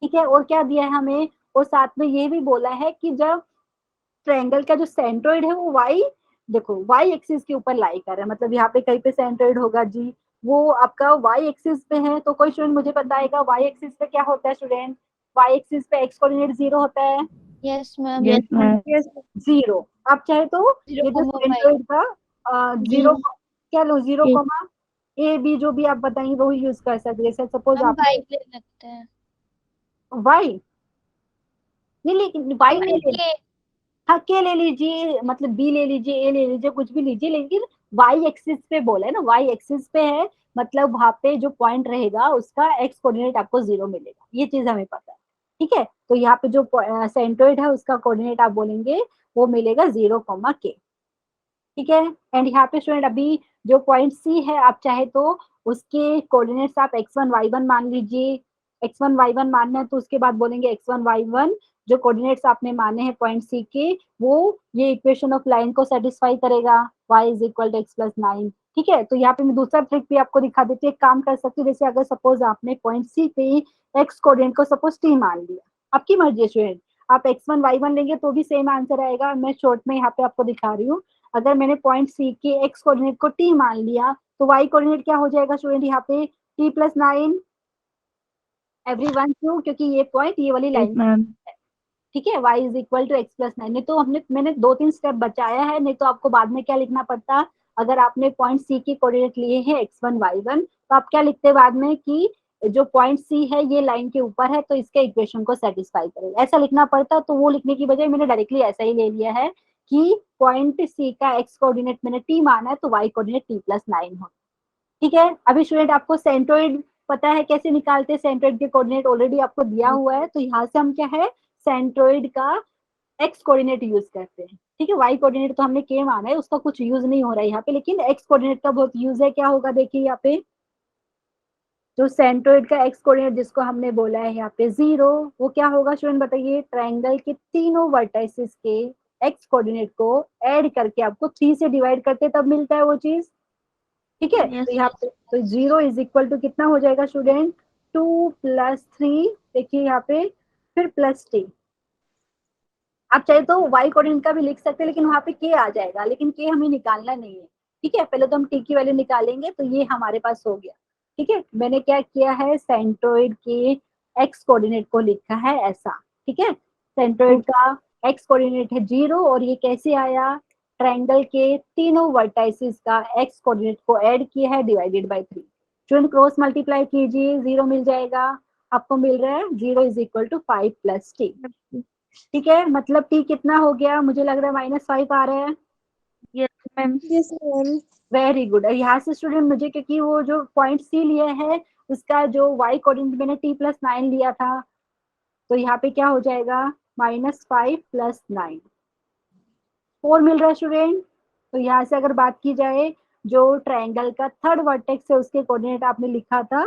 ठीक है, और क्या दिया है हमें, और साथ में ये भी बोला है कि जब ट्रायंगल का जो सेंट्रोइड है वो y, देखो y एक्सिस के ऊपर लाई कर रहा है, मतलब यहाँ पे कहीं पे सेंट्रोइड होगा जी, वो आपका y एक्सिस पे है। तो कोई स्टूडेंट मुझे बताएगा y एक्सिस पे क्या होता है स्टूडेंट, y एक्सिस पे x कोऑर्डिनेट 0 होता है। Yes ma'am. Yes, ma'am. Yes, 0। आप चाहे तो ये जो 0,5। सेंट्रोइड का 0 क्या लो, 0 कॉमा ए बी जो भी आप बताएंगे वो यूज कर सकते हैं। जैसे सपोज हम आपने बाइक ले सकते हैं। वाई, नहीं लेकिन वाई नहीं ले, के। हाँ के ले लीजिए, मतलब बी ले लीजिए, ए ले लीजिए, कुछ भी लीजिए, लेकिन वाई एक्सिस पे बोला है ना, वाई एक्सिस पे है, मतलब वहां पे जो पॉइंट रहेगा उसका एक्स कोऑर्डिनेट आपको 0 मिलेगा, ये चीज हमें पता है। ठीक है, तो यहाँ पे जो सेंट्रोइड है उसका कोऑर्डिनेट आप बोलेंगे वो मिलेगा 0,k। ठीक है, एंड यहाँ पे स्टूडेंट अभी जो पॉइंट सी है, आप चाहे तो उसके कोऑर्डिनेट्स आप x1 y1 मान लीजिए। x1 y1 मानना है तो उसके बाद बोलेंगे x1 y1 जो कोऑर्डिनेट्स आपने माने हैं पॉइंट सी के, वो ये इक्वेशन ऑफ लाइन को सेटिस्फाई करेगा, y is equal to x plus 9। ठीक है, तो यहाँ पे मैं दूसरा ट्रिक भी आपको दिखा देती हूँ, एक काम कर सकती हूँ। जैसे अगर सपोज आपने पॉइंट सी पे एक्स कोऑर्डिनेट को सपोज टी मान लिया, आपकी मर्जी है स्टूडेंट, आप x1 y1 लेंगे तो भी सेम आंसर आएगा। मैं शॉर्ट में यहाँ पे आपको दिखा रही हूँ। अगर मैंने पॉइंट सी के एक्स कोऑर्डिनेट को टी मान लिया तो वाई कोऑर्डिनेट क्या हो जाएगा स्टूडेंट, यहाँ पे टी प्लस 9। एवरीवन, क्यों, क्योंकि ये पॉइंट ये वाली Yes, लाइन, ma'am. ठीक है, y is equal to x plus 9। नहीं तो हमने, मैंने 2-3 स्टेप बचाया है, नहीं तो आपको बाद में क्या लिखना पड़ता, अगर आपने पॉइंट सी के कोऑर्डिनेट लिए हैं x1 y1, तो आप क्या लिखते बाद में कि जो पॉइंट सी है ये लाइन के ऊपर है तो इसके इक्वेशन को सेटिस्फाई करेगा, ऐसा लिखना पड़ता। तो वो लिखने की बजाय मैंने डायरेक्टली ऐसा ही ले लिया है कि पॉइंट सी का एक्स कोऑर्डिनेट मैंने टी माना है तो वाई कोऑर्डिनेट टी प्लस 9 हो। ठीक है, अभी स्टूडेंट आपको सेंट्रोइड पता है कैसे निकालते हैं, सेंट्रोइड के कोऑर्डिनेट ऑलरेडी आपको दिया हुआ है, तो यहाँ से हम क्या है सेंट्रोइड का एक्स कोऑर्डिनेट यूज करते हैं। ठीक है, वाई कोऑर्डिनेट तो हमने के माना है, उसका कुछ यूज नहीं हो रहा है यहाँ पे, लेकिन एक्स कोऑर्डिनेट का बहुत यूज है। क्या होगा देखिए यहाँ पे, जो सेंट्रोइड का एक्स कोऑर्डिनेट जिसको हमने बोला है यहाँ पे 0, वो क्या होगा स्टूडेंट बताइए, ट्रायंगल के तीनों वर्टाइसेस के एक्स कोऑर्डिनेट को ऐड करके आपको 3 से डिवाइड करते तब मिलता है वो चीज। ठीक है, Yes. तो यहाँ पे तो 0 इज इक्वल टू कितना हो जाएगा स्टूडेंट, 2 + 3, देखिए यहाँ पे फिर प्लस टी। आप चाहे तो वाई कोऑर्डिनेट का भी लिख सकते हैं, लेकिन वहां पे के आ जाएगा, लेकिन के हमें निकालना नहीं है। ठीक है, पहले तो हम टी की वैल्यू निकालेंगे, तो ये हमारे पास हो गया। ठीक है, मैंने क्या किया है, सेंट्रोइड के एक्स कोऑर्डिनेट को लिखा है ऐसा। ठीक है, सेंट्रोइड का एक्स कोऑर्डिनेट है 0, और ये कैसे आया, ट्रायंगल के तीनों वर्टाइसेस का एक्स कोऑर्डिनेट को ऐड किया है divided by 3। Student cross multiply कीजिए, 0 मिल जाएगा, आपको मिल रहा है 0 is equal to 5 plus t. ठीक है, मतलब टी कितना हो गया, मुझे लग रहा है -5 आ रहा है। Yes, ma'am. Yes, ma'am. Very good. और यहाँ से स्टूडेंट मुझे, क्योंकि वो जो पॉइंट सी लिया है उसका जो y कोऑर्डिनेट मैंने t+9 लिया था, तो यहाँ पे क्या हो जाएगा -5 + 9, 4 मिल रहा है स्टूडेंट। तो यहाँ से अगर बात की जाए, जो ट्रायंगल का थर्ड वर्टेक्स है उसके कोऑर्डिनेट आपने लिखा था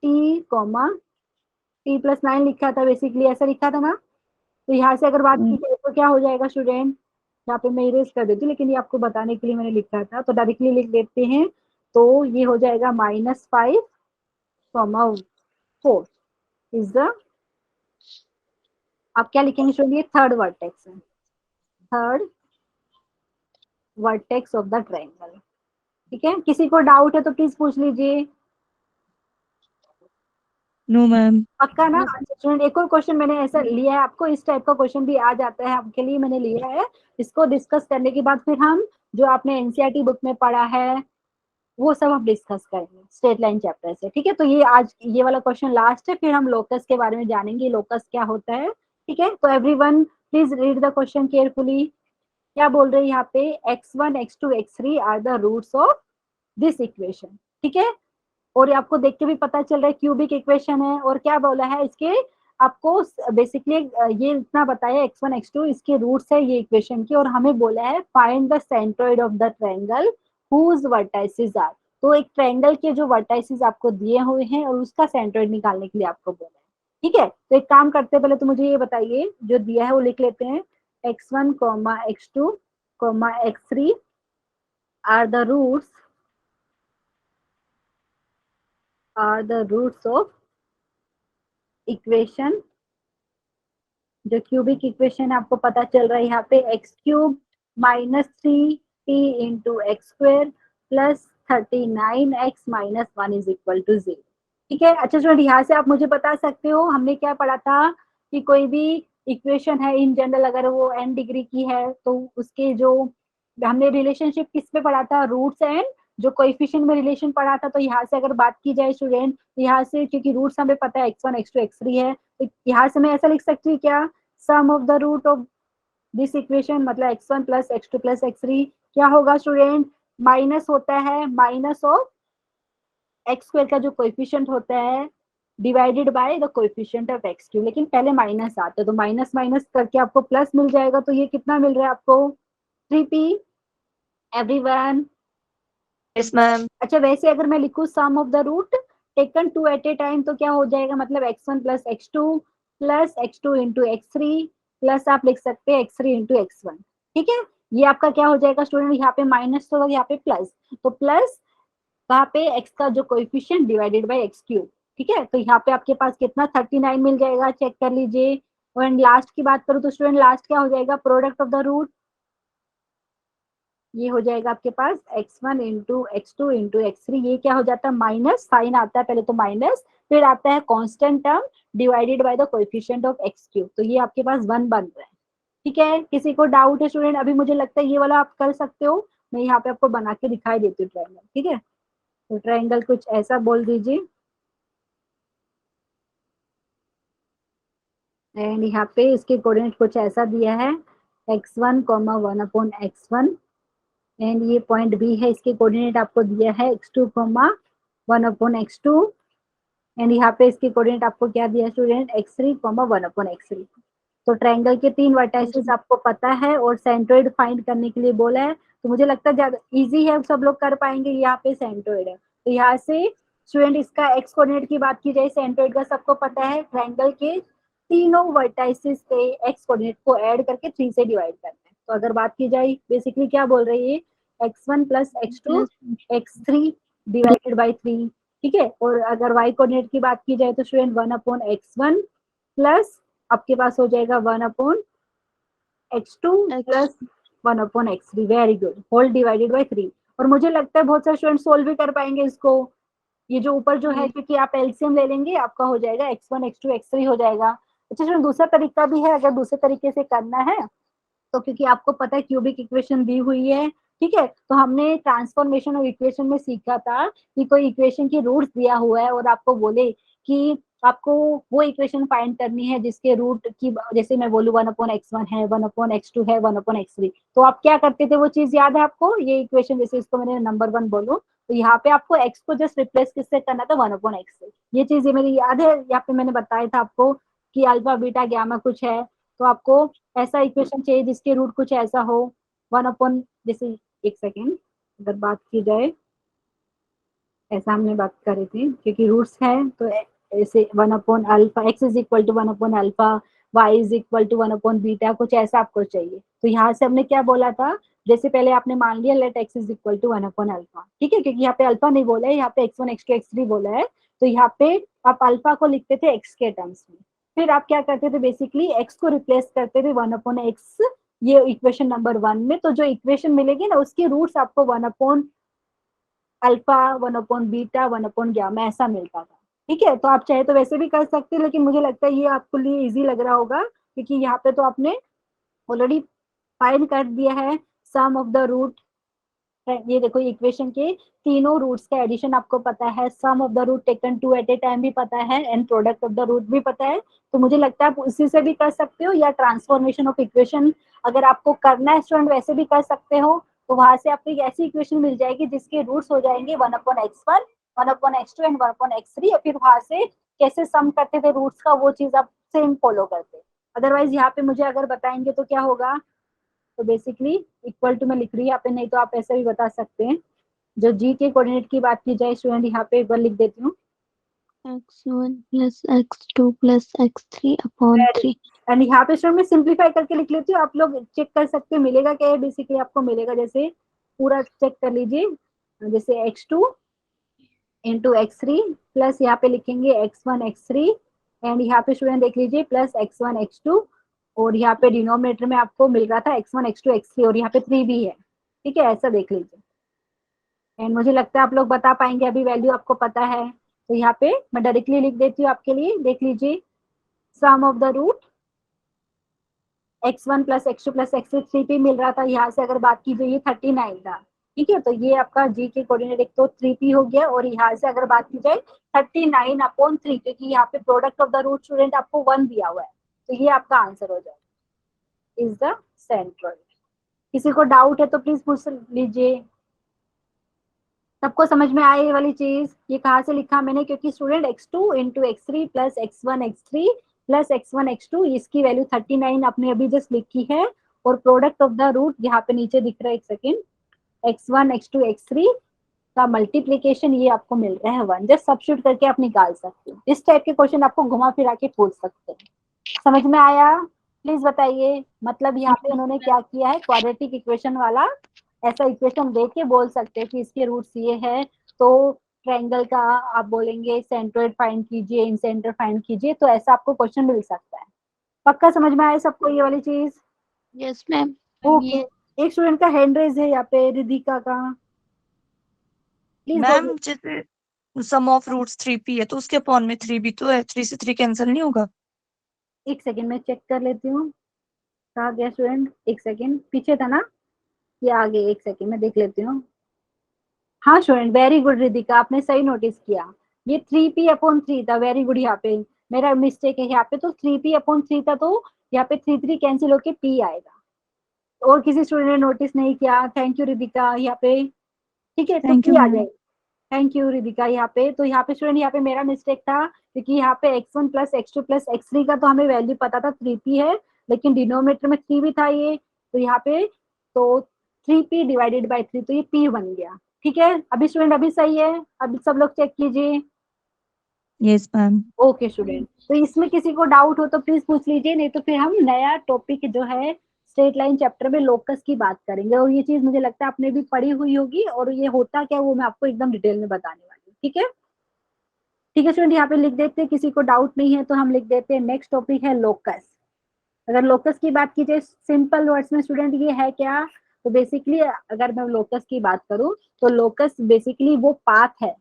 t+9 लिखा था, बेसिकली ऐसा लिखा था ना। तो यहाँ से अगर बात की जाए तो क्या हो जाएगा स्टूडेंट, यहाँ पे मैं इरेज कर देती हूँ, लेकिन ये आपको बताने के लिए मैंने लिखा था, तो डायरेक्टली लिख देते हैं। तो ये हो जाएगा -5, 4 इज द, आप क्या लिखेंगे स्टूडेंट, ये थर्ड वर्टेक्स है, third vertex of the triangle. ठीक है, किसी को डाउट है तो प्लीज पूछ लीजिए। No, ma'am. पक्का ना। स्टूडेंट एक और क्वेश्चन मैंने ऐसा लिया है, आपको इस टाइप का क्वेश्चन भी आ जाता है, आपके लिए मैंने लिया है। इसको डिस्कस करने के बाद फिर हम जो आपने एनसीईआरटी बुक में पढ़ा है वो सब हम डिस्कस करेंगे स्ट्रेट लाइन चैप्टर से। ठीक है, तो ये आज ये वाला क्वेश्चन लास्ट है, फिर हम लोकस के बारे में जानेंगे, लोकस क्या होता है। ठीक है, तो everyone please read the question carefully. क्या बोल रहे हैं यहाँ पे, x1 x2 x3 are the roots of this equation. ठीक है, और आपको देख के भी पता चल रहा है क्यूबिक इक्वेशन है। और क्या बोला है इसके, आपको बेसिकली ये इतना बताया x1 x2 इसके रूट्स है ये इक्वेशन की, और हमें बोला है find the centroid of the triangle whose vertices are. तो एक ट्रायंगल के जो वर्टाइसेस आपको दिए हुए हैं और उसका सेंट्रोइड निकालने के लिए आपको बोला है। ठीक है, तो एक काम करते हैं, पहले तो मुझे ये बताइए, जो दिया है वो लिख लेते हैं, x1, x2, x3 are the roots of equation. जो क्यूबिक इक्वेशन आपको पता चल रहा है यहाँ पे, x³ -3t into x² plus 39x - 1 is equal to 0। ठीक है, अच्छा स्टूडेंट यहाँ से आप मुझे बता सकते हो, हमने क्या पढ़ा था कि कोई भी इक्वेशन है इन जनरल, अगर वो n डिग्री की है तो उसके जो हमने रिलेशनशिप किस पे पढ़ा था, रूट्स एंड जो कोएफिशिएंट में रिलेशन पढ़ा था। तो यहाँ से अगर बात की जाए स्टूडेंट, तो यहाँ से क्योंकि रूट्स हमें पता है x1 x2 x3 है, तो यहाँ से मैं ऐसा लिख सकती हूँ क्या, sum of the root of this equation, मतलब x1 + x2 + x3 क्या होगा स्टूडेंट, माइनस होता है माइनस ऑफ x² का जो कोएफिशिएंट होता है divided by the coefficient of x³। लेकिन पहले माइनस आता है, तो माइनस माइनस करके आपको प्लस मिल जाएगा। तो ये कितना मिल रहा है आपको, 3p। Everyone, Yes, ma'am. अच्छा वैसे अगर मैं लिखूं sum of the root taken 2 at a time, तो क्या हो जाएगा, मतलब x1 + x2 plus x2 into x3 plus आप लिख सकते हैं x3 इंटू x1। ठीक है, ये आपका क्या हो जाएगा स्टूडेंट, यहाँ पे माइनस तो यहाँ पे प्लस, तो प्लस वहाँ पे x का जो कोएफिशिएंट डिवाइडेड बाय x³। ठीक है, तो यहाँ पे आपके पास कितना 39 मिल जाएगा, चेक कर लीजिए। और लास्ट की बात करूँ तो स्टूडेंट लास्ट क्या हो जाएगा, प्रोडक्ट ऑफ द रूट, ये हो जाएगा आपके पास x1 into x2 into x3, ये क्या हो जाता है, माइनस साइन आता है पहले तो माइनस, फिर आता है constant term divided by the coefficient of x³, तो ये आपके पास 1 बन रहा है। ठीक है, किसी को डाउट है स्टूडेंट, अभी मुझे लगता है ये वाला आप कर सकते हो, मैं यहाँ पे आपको बना के दिखाई देती हूँ ट्रायंगल। ठीक है, तो ट्रायंगल कुछ ऐसा बोल दीजिए, एंड यहाँ पे इसके कोऑर्डिनेट कुछ ऐसा दिया है, x1, 1/x1, एंड ये पॉइंट बी है, इसके कोऑर्डिनेट आपको दिया है x2, 1/x2, एंड यहाँ पे इसके कोऑर्डिनेट आपको क्या दिया स्टूडेंट, x3, 1/x3। तो ट्रायंगल के 3 वर्टाइसेस आपको पता है और सेंट्रोइड फाइंड करने के लिए बोला है। तो मुझे लगता है ज्यादा इजी है, सब लोग कर पाएंगे। यहाँ पे सेंट्रोइड है, तो यहाँ से स्टूडेंट इसका एक्स कोऑर्डिनेट की बात की जाए, सेंट्रोइड का सबको पता है, ट्रायंगल के तीनों वर्टाइसेस पे एक्स कोऑर्डिनेट को ऐड करके 3 से डिवाइड करना है। तो अगर बात की जाए बेसिकली क्या बोल रही है, x1 + x2 x3 divided by 3। ठीक है, और अगर y कोऑर्डिनेट की बात की जाए तो स्टूडेंट 1/x1 प्लस आपके पास हो जाएगा 1/x2 plus 1/x3। Very good, whole divided by 3। और मुझे लगता है बहुत सारे स्टूडेंट सोल्व भी कर पाएंगे इसको। ये जो ऊपर जो है, क्योंकि आप एलसीएम ले लेंगे आपका हो जाएगा x1 x2 x3 हो जाएगा। अच्छा स्टूडेंट दूसरा तरीका भी है, अगर दूसरे तरीके से करना है तो क्योंकि आपको पता है क्यूबिक इक्वेशन दी हुई है, ठीक है, तो हमने ट्रांसफॉर्मेशन ऑफ इक्वेशन में सीखा था कि कोई इक्वेशन की रूट्स दिया हुआ है और आपको बोले कि आपको वो इक्वेशन फाइंड करनी है जिसके रूट की, जैसे मैं बोलूँ 1/x1 है, 1/x2 है, 1/x3, तो आप क्या करते थे, वो चीज याद है आपको? ये इक्वेशन जैसे इसको मैंने नंबर 1 बोलूं तो यहाँ पे आपको x को जस्ट रिप्लेस किससे करना था, 1/x से। ये चीज ये मेरी याद है, यहाँ पे मैंने बताया था आपको कि अल्फा बीटा गामा कुछ है, तो आपको ऐसा इक्वेशन चाहिए जिसके रूट कुछ ऐसा हो, 1/, जैसे एक सेकेंड अगर बात की जाए, ऐसा हमने बात करी थी क्योंकि रूट्स है, तो ऐसे 1/अल्फा, x इज इक्वल टू 1/अल्फा, y इज इक्वल टू 1/बीटा, कुछ ऐसा आपको चाहिए। तो यहाँ से हमने क्या बोला था, जैसे पहले आपने मान लिया let x is equal to 1/अल्फा, ठीक है, क्योंकि यहाँ पे अल्फा नहीं बोला है, यहाँ पे x1 x2 x3 बोला है, तो यहाँ पे आप अल्फा को लिखते थे x के टर्म्स में, फिर आप क्या करते थे, बेसिकली x को रिप्लेस करते थे 1/x, ये इक्वेशन नंबर 1 में, तो जो इक्वेशन मिलेगी ना उसकी रूट्स आपको 1/अल्फा, 1/बीटा, 1/गामा ऐसा मिलता था। ठीक है, तो आप चाहे तो वैसे भी कर सकते हैं, लेकिन मुझे लगता है ये आपके लिए इजी लग रहा होगा क्योंकि यहाँ पे तो आपने ऑलरेडी फाइंड कर दिया है सम ऑफ द रूट। ये देखो इक्वेशन के तीनों रूट्स का एडिशन आपको पता है, sum of the root taken two at a time भी पता है, and product of the root भी पता है, तो मुझे लगता है आप उसी से भी कर सकते हो, या ट्रांसफॉर्मेशन ऑफ इक्वेशन अगर आपको करना है स्टूडेंट वैसे भी कर सकते हो, तो वहां से आपको एक ऐसी इक्वेशन मिल जाएगी जिसके रूट्स हो जाएंगे 1/x1, 1/x2 एंड 1/x3, और फिर वहां से कैसे सम करते थे रूट्स का वो चीज आप सेम फॉलो करते। अदरवाइज यहाँ पे मुझे अगर बताएंगे तो क्या होगा, तो बेसिकली इक्वल टू में लिख रही है यहाँ पे, नहीं तो आप ऐसे भी बता सकते हैं। जो जी के कोऑर्डिनेट की बात की जाए स्टूडेंट, यहाँ पे एक बार लिख देती हूँ, x1 plus x2 plus x3 upon 3। And यहाँ पे स्टूडेंट मैं सिंप्लीफाई करके लिख लेती हूँ, आप लोग चेक कर सकते हो मिलेगा क्या है, बेसिकली आपको मिलेगा, जैसे पूरा चेक कर लीजिए, जैसे x2 इंटू x3 प्लस यहाँ पे लिखेंगे x1 x3, एंड यहाँ पे स्टूडेंट देख लीजिए प्लस x1 x2, और यहाँ पे डिनोमिनेटर में आपको मिल रहा था x1 x2 x3, और यहाँ पे 3 भी है, ठीक है, ऐसा देख लीजिए, एंड मुझे लगता है आप लोग बता पाएंगे, अभी वैल्यू आपको पता है, तो यहाँ पे मैं डायरेक्टली लिख देती हूँ आपके लिए, देख लीजिए sum of the root x1 plus x2 plus x3 3p मिल रहा था, यहाँ से अगर बात की जाए 39 था, ठीक है, तो ये आपका जी के कोऑर्डिनेट एक तो 3p हो गया, और यहाँ से अगर बात की जाए 39/3, क्योंकि यहाँ पे product of the root student आपको 1 दिया हुआ है, तो ये आपका आंसर हो जाएगा, इज द सेंट्रल। किसी को डाउट है तो प्लीज पूछ लीजिए। सबको समझ में आए ये वाली चीज, ये कहाँ से लिखा मैंने, क्योंकि student x2 into x3 plus x1 x3 plus x1 x2, इसकी वैल्यू 39 आपने अभी जस्ट लिखी है, और प्रोडक्ट ऑफ द रूट यहाँ पे नीचे दिख रहा है, एक सेकेंड, x1 x2 x3 का मल्टीप्लीकेशन ये आपको मिल रहा है 1, जस्ट सब्स्टिट्यूट करके आप निकाल सकते हो। इस टाइप के क्वेश्चन आपको घुमा फिरा के पूछ सकते हैं। समझ में आया? प्लीज बताइए, मतलब यहाँ पे उन्होंने क्या किया है, क्वाड्रेटिक इक्वेशन वाला ऐसा इक्वेशन दे के बोल सकते हैं कि इसके रूट्स ये है, तो ट्रायंगल का आप बोलेंगे सेंट्रोइड फाइंड कीजिए, इन सेंटर फाइंड कीजिए, तो ऐसा आपको क्वेश्चन मिल सकता है। पक्का समझ में आया सबको ये वाली चीज? Yes ma'am. ओके, एक स्टूडेंट का हैंड रेज है यहाँ पे, रिधिका का, प्लीज मैम जैसे सम ऑफ रूट्स 3p है तो उसके अपॉन में 3 भी तो है, 3 से 3 कैंसिल नहीं होगा? एक सेकेंड मैं चेक कर लेती हूँ, कहा गया स्टूडेंट, एक सेकेंड पीछे था ना, ये आगे, एक सेकेंड मैं देख लेती हूँ। हाँ स्टूडेंट, वेरी गुड रिधिका, आपने सही नोटिस किया, ये 3p/3 था, वेरी गुड, यहाँ पे मेरा मिस्टेक है, यहाँ पे तो 3p/3 था, तो यहाँ पे 3 कैंसिल होके p आएगा, और किसी स्टूडेंट ने नोटिस नहीं किया, थैंक यू रिधिका, यहाँ पे ठीक है, तो थैंक यू p आ मैम। जाएगा, थैंक यू रिधिका। यहाँ पे तो यहाँ पे स्टूडेंट, यहाँ पे मेरा मिस्टेक था, क्योंकि यहाँ पे x1 plus x2 plus x3 का तो हमें वैल्यू पता था 3p है, लेकिन डिनोमिनेटर में 3 भी था ये, तो यहाँ पे तो 3p डिवाइडेड बाई 3, तो ये p बन गया, ठीक है। अभी स्टूडेंट अभी सही है, अभी सब लोग चेक कीजिए। Yes ma'am. ओके स्टूडेंट, तो इसमें किसी को डाउट हो तो प्लीज पूछ लीजिए, नहीं तो फिर हम नया टॉपिक जो है स्ट्रेट लाइन चैप्टर में लोकस की बात करेंगे, और ये चीज मुझे लगता है आपने भी पढ़ी हुई होगी, और ये होता क्या वो मैं आपको एकदम डिटेल में बताने वाली हूँ, ठीक है। ठीक है स्टूडेंट, यहाँ पे लिख देते हैं, किसी को डाउट नहीं है तो हम लिख देते हैं नेक्स्ट टॉपिक है लोकस। अगर लोकस की बात की जाए सिंपल वर्ड्स में स्टूडेंट, ये है क्या, तो बेसिकली अगर मैं लोकस की बात करूं तो लोकस बेसिकली वो पाथ है,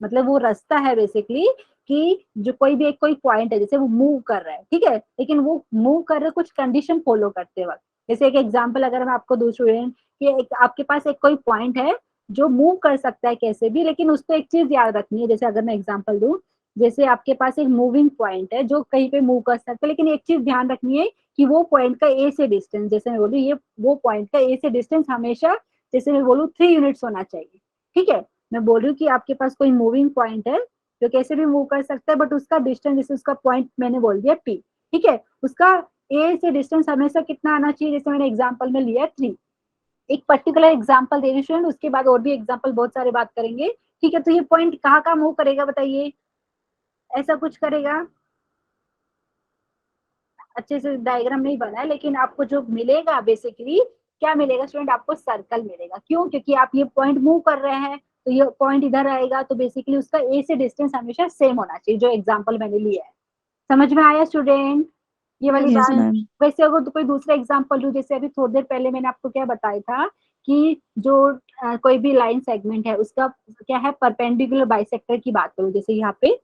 मतलब वो रास्ता है बेसिकली, कि जो कोई भी एक कोई पॉइंट है, जैसे वो मूव कर रहा है, ठीक है, लेकिन वो मूव कर रहे कुछ कंडीशन फॉलो करते वक्त, जैसे एक एग्जांपल अगर मैं आपको दूं स्टूडेंट कि एक आपके पास एक कोई पॉइंट है जो मूव कर सकता है कैसे भी, लेकिन उसको एक चीज याद रखनी है। जैसे अगर मैं एग्जांपल दूं, जैसे आपके पास एक मूविंग पॉइंट है जो कहीं पे मूव कर सकता है, लेकिन एक चीज ध्यान रखनी है कि वो पॉइंट का ए से डिस्टेंस, जैसे मैं बोलूँ ये वो पॉइंट का ए से डिस्टेंस हमेशा, जैसे मैं बोलूँ 3 यूनिट्स होना चाहिए। ठीक है, मैं बोल रही हूँ कि आपके पास कोई मूविंग पॉइंट है जो कैसे भी मूव कर सकता है, बट उसका डिस्टेंस, जैसे उसका पॉइंट मैंने बोल दिया पी, ठीक है, उसका ए से डिस्टेंस हमेशा कितना आना चाहिए, जैसे मैंने एग्जांपल में लिया 3। एक पर्टिकुलर एग्जांपल दे रही स्टूडेंट, उसके बाद और भी एग्जांपल बहुत सारे बात करेंगे। ठीक है, तो ये पॉइंट कहाँ कहाँ मूव करेगा बताइए, ऐसा कुछ करेगा, अच्छे से डायग्राम नहीं बना है, लेकिन आपको जो मिलेगा बेसिकली क्या मिलेगा स्टूडेंट, आपको सर्कल मिलेगा। क्यों? क्योंकि आप ये पॉइंट मूव कर रहे हैं, तो ये पॉइंट इधर आएगा, तो बेसिकली उसका ए से डिस्टेंस हमेशा सेम होना चाहिए, जो एग्जाम्पल मैंने लिया है। समझ में आया स्टूडेंट ये वाली यस यस बात? मैम। मैम। वैसे अगर तो कोई दूसरा एग्जाम्पल लूँ, जैसे अभी थोड़ी देर पहले मैंने आपको क्या बताया था कि जो कोई भी लाइन सेगमेंट है उसका क्या है, परपेंडिकुलर बाइसेक्टर की बात करूँ, जैसे यहाँ पे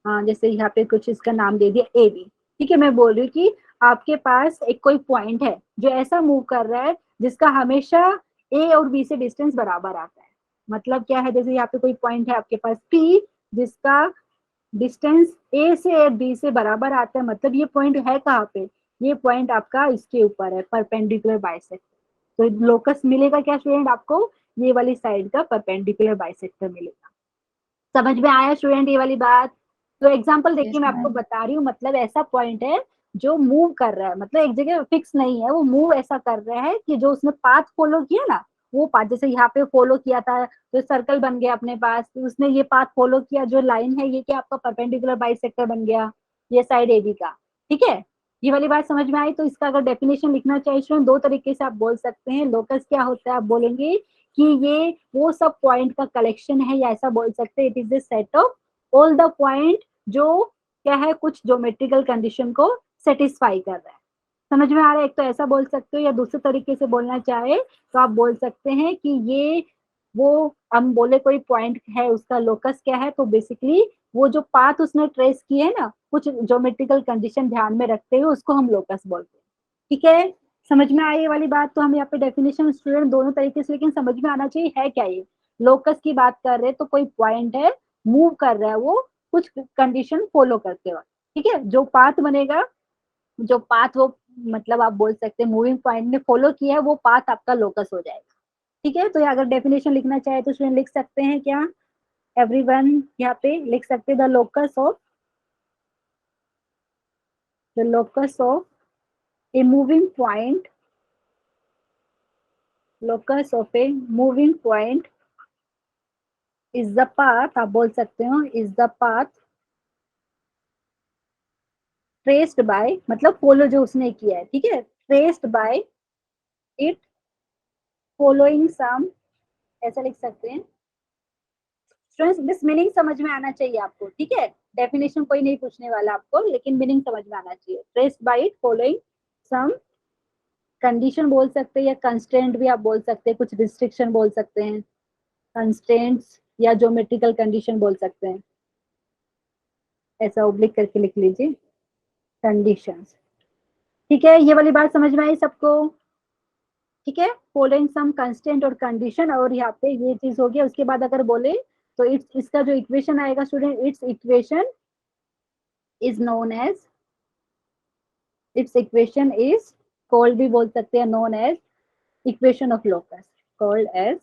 जैसे यहाँ पे कुछ इसका नाम दे दिया ए बी। ठीक है, मैं बोल रही हूँ कि आपके पास एक कोई पॉइंट है जो ऐसा मूव कर रहा है जिसका हमेशा ए और बी से डिस्टेंस बराबर आता है। मतलब क्या है, जैसे यहाँ पे कोई पॉइंट है आपके पास पी जिसका डिस्टेंस ए से बी से बराबर आता है, मतलब ये पॉइंट है कहाँ पे, ये पॉइंट आपका इसके ऊपर है, परपेंडिकुलर बाइसेक्टर। तो लोकस मिलेगा क्या स्टूडेंट आपको, ये वाली साइड का परपेंडिकुलर बाइसेक्टर मिलेगा। समझ में आया स्टूडेंट ये वाली बात? तो एग्जांपल देखिए यस मैं आपको मैम। बता रही हूँ, मतलब ऐसा पॉइंट है जो मूव कर रहा है, मतलब एक जगह फिक्स नहीं है, वो मूव ऐसा कर रहा है कि जो उसने पाथ फॉलो किया ना, वो पाथ जैसे यहाँ पे फॉलो किया था तो सर्कल बन गया अपने पास, तो उसने ये पाथ फॉलो किया, जो लाइन है ये क्या आपका परपेंडिकुलर बाइसेक्टर बन गया, ये साइड ए बी का। ठीक है, ये वाली बात समझ में आई? तो इसका अगर डेफिनेशन लिखना चाहिए स्टूडेंट, दो तरीके से आप बोल सकते हैं। लोकस क्या होता है, आप बोलेंगे कि ये वो सब पॉइंट का कलेक्शन है, या ऐसा बोल सकते हैं it is the set of all the point जो क्या है, कुछ ज्योमेट्रिकल कंडीशन को सेटिस्फाई कर रहा है। समझ में आ रहा है? एक तो ऐसा बोल सकते हो, या दूसरे तरीके से बोलना चाहे तो आप बोल सकते हैं कि ये वो हम बोले कोई पॉइंट है उसका लोकस क्या है, तो बेसिकली वो जो पाथ उसने ट्रेस किए है ना, कुछ ज्योमेट्रिकल कंडीशन ध्यान में रखते हुए उसको हम लोकस बोलते हैं। ठीक है, समझ में आई ये वाली बात? तो हम यहाँ पे डेफिनेशन स्टूडेंट दोनों तरीके से, लेकिन समझ में आना चाहिए है क्या ये। लोकस की बात कर रहे हैं तो कोई पॉइंट है, मूव कर रहा है वो कुछ कंडीशन फॉलो करते वक्त। ठीक है, जो पाथ बनेगा, जो पाथ वो मतलब आप बोल सकते हैं मूविंग पॉइंट ने फॉलो किया है, वो पाथ आपका लोकस हो जाएगा। ठीक है, तो अगर डेफिनेशन लिखना चाहे तो स्टूडेंट लिख सकते हैं क्या, एवरीवन यहाँ पे लिख सकते हैं the locus of a moving point, locus of a moving point is the path, आप बोल सकते हो is the path traced by, मतलब फॉलो जो उसने किया है, ठीक है, traced by it following some, ऐसा लिख सकते हैं स्टूडेंट्स। दिस मीनिंग समझ में आना चाहिए आपको। ठीक है, डेफिनेशन कोई नहीं पूछने वाला आपको, लेकिन मीनिंग समझ में आना चाहिए। Traced by it following some condition बोल सकते हैं, या कंस्ट्रेंट भी आप बोल सकते हैं, कुछ रिस्ट्रिक्शन बोल सकते हैं, कंस्ट्रेंट्स या ज्योमेट्रिकल कंडीशन बोल सकते हैं, ऐसा ओब्लिक करके लिख लीजिए कंडीशंस। ठीक है, ये वाली बात समझ में आई सबको? ठीक है, फॉलोइंग सम कंस्टेंट और कंडीशन, और यहाँ पे ये चीज हो गया। उसके बाद अगर बोले तो इट्स, इसका जो इक्वेशन आएगा student, it's equation is known as, it's equation is called भी बोल सकते हैं, known as equation of locus, called as,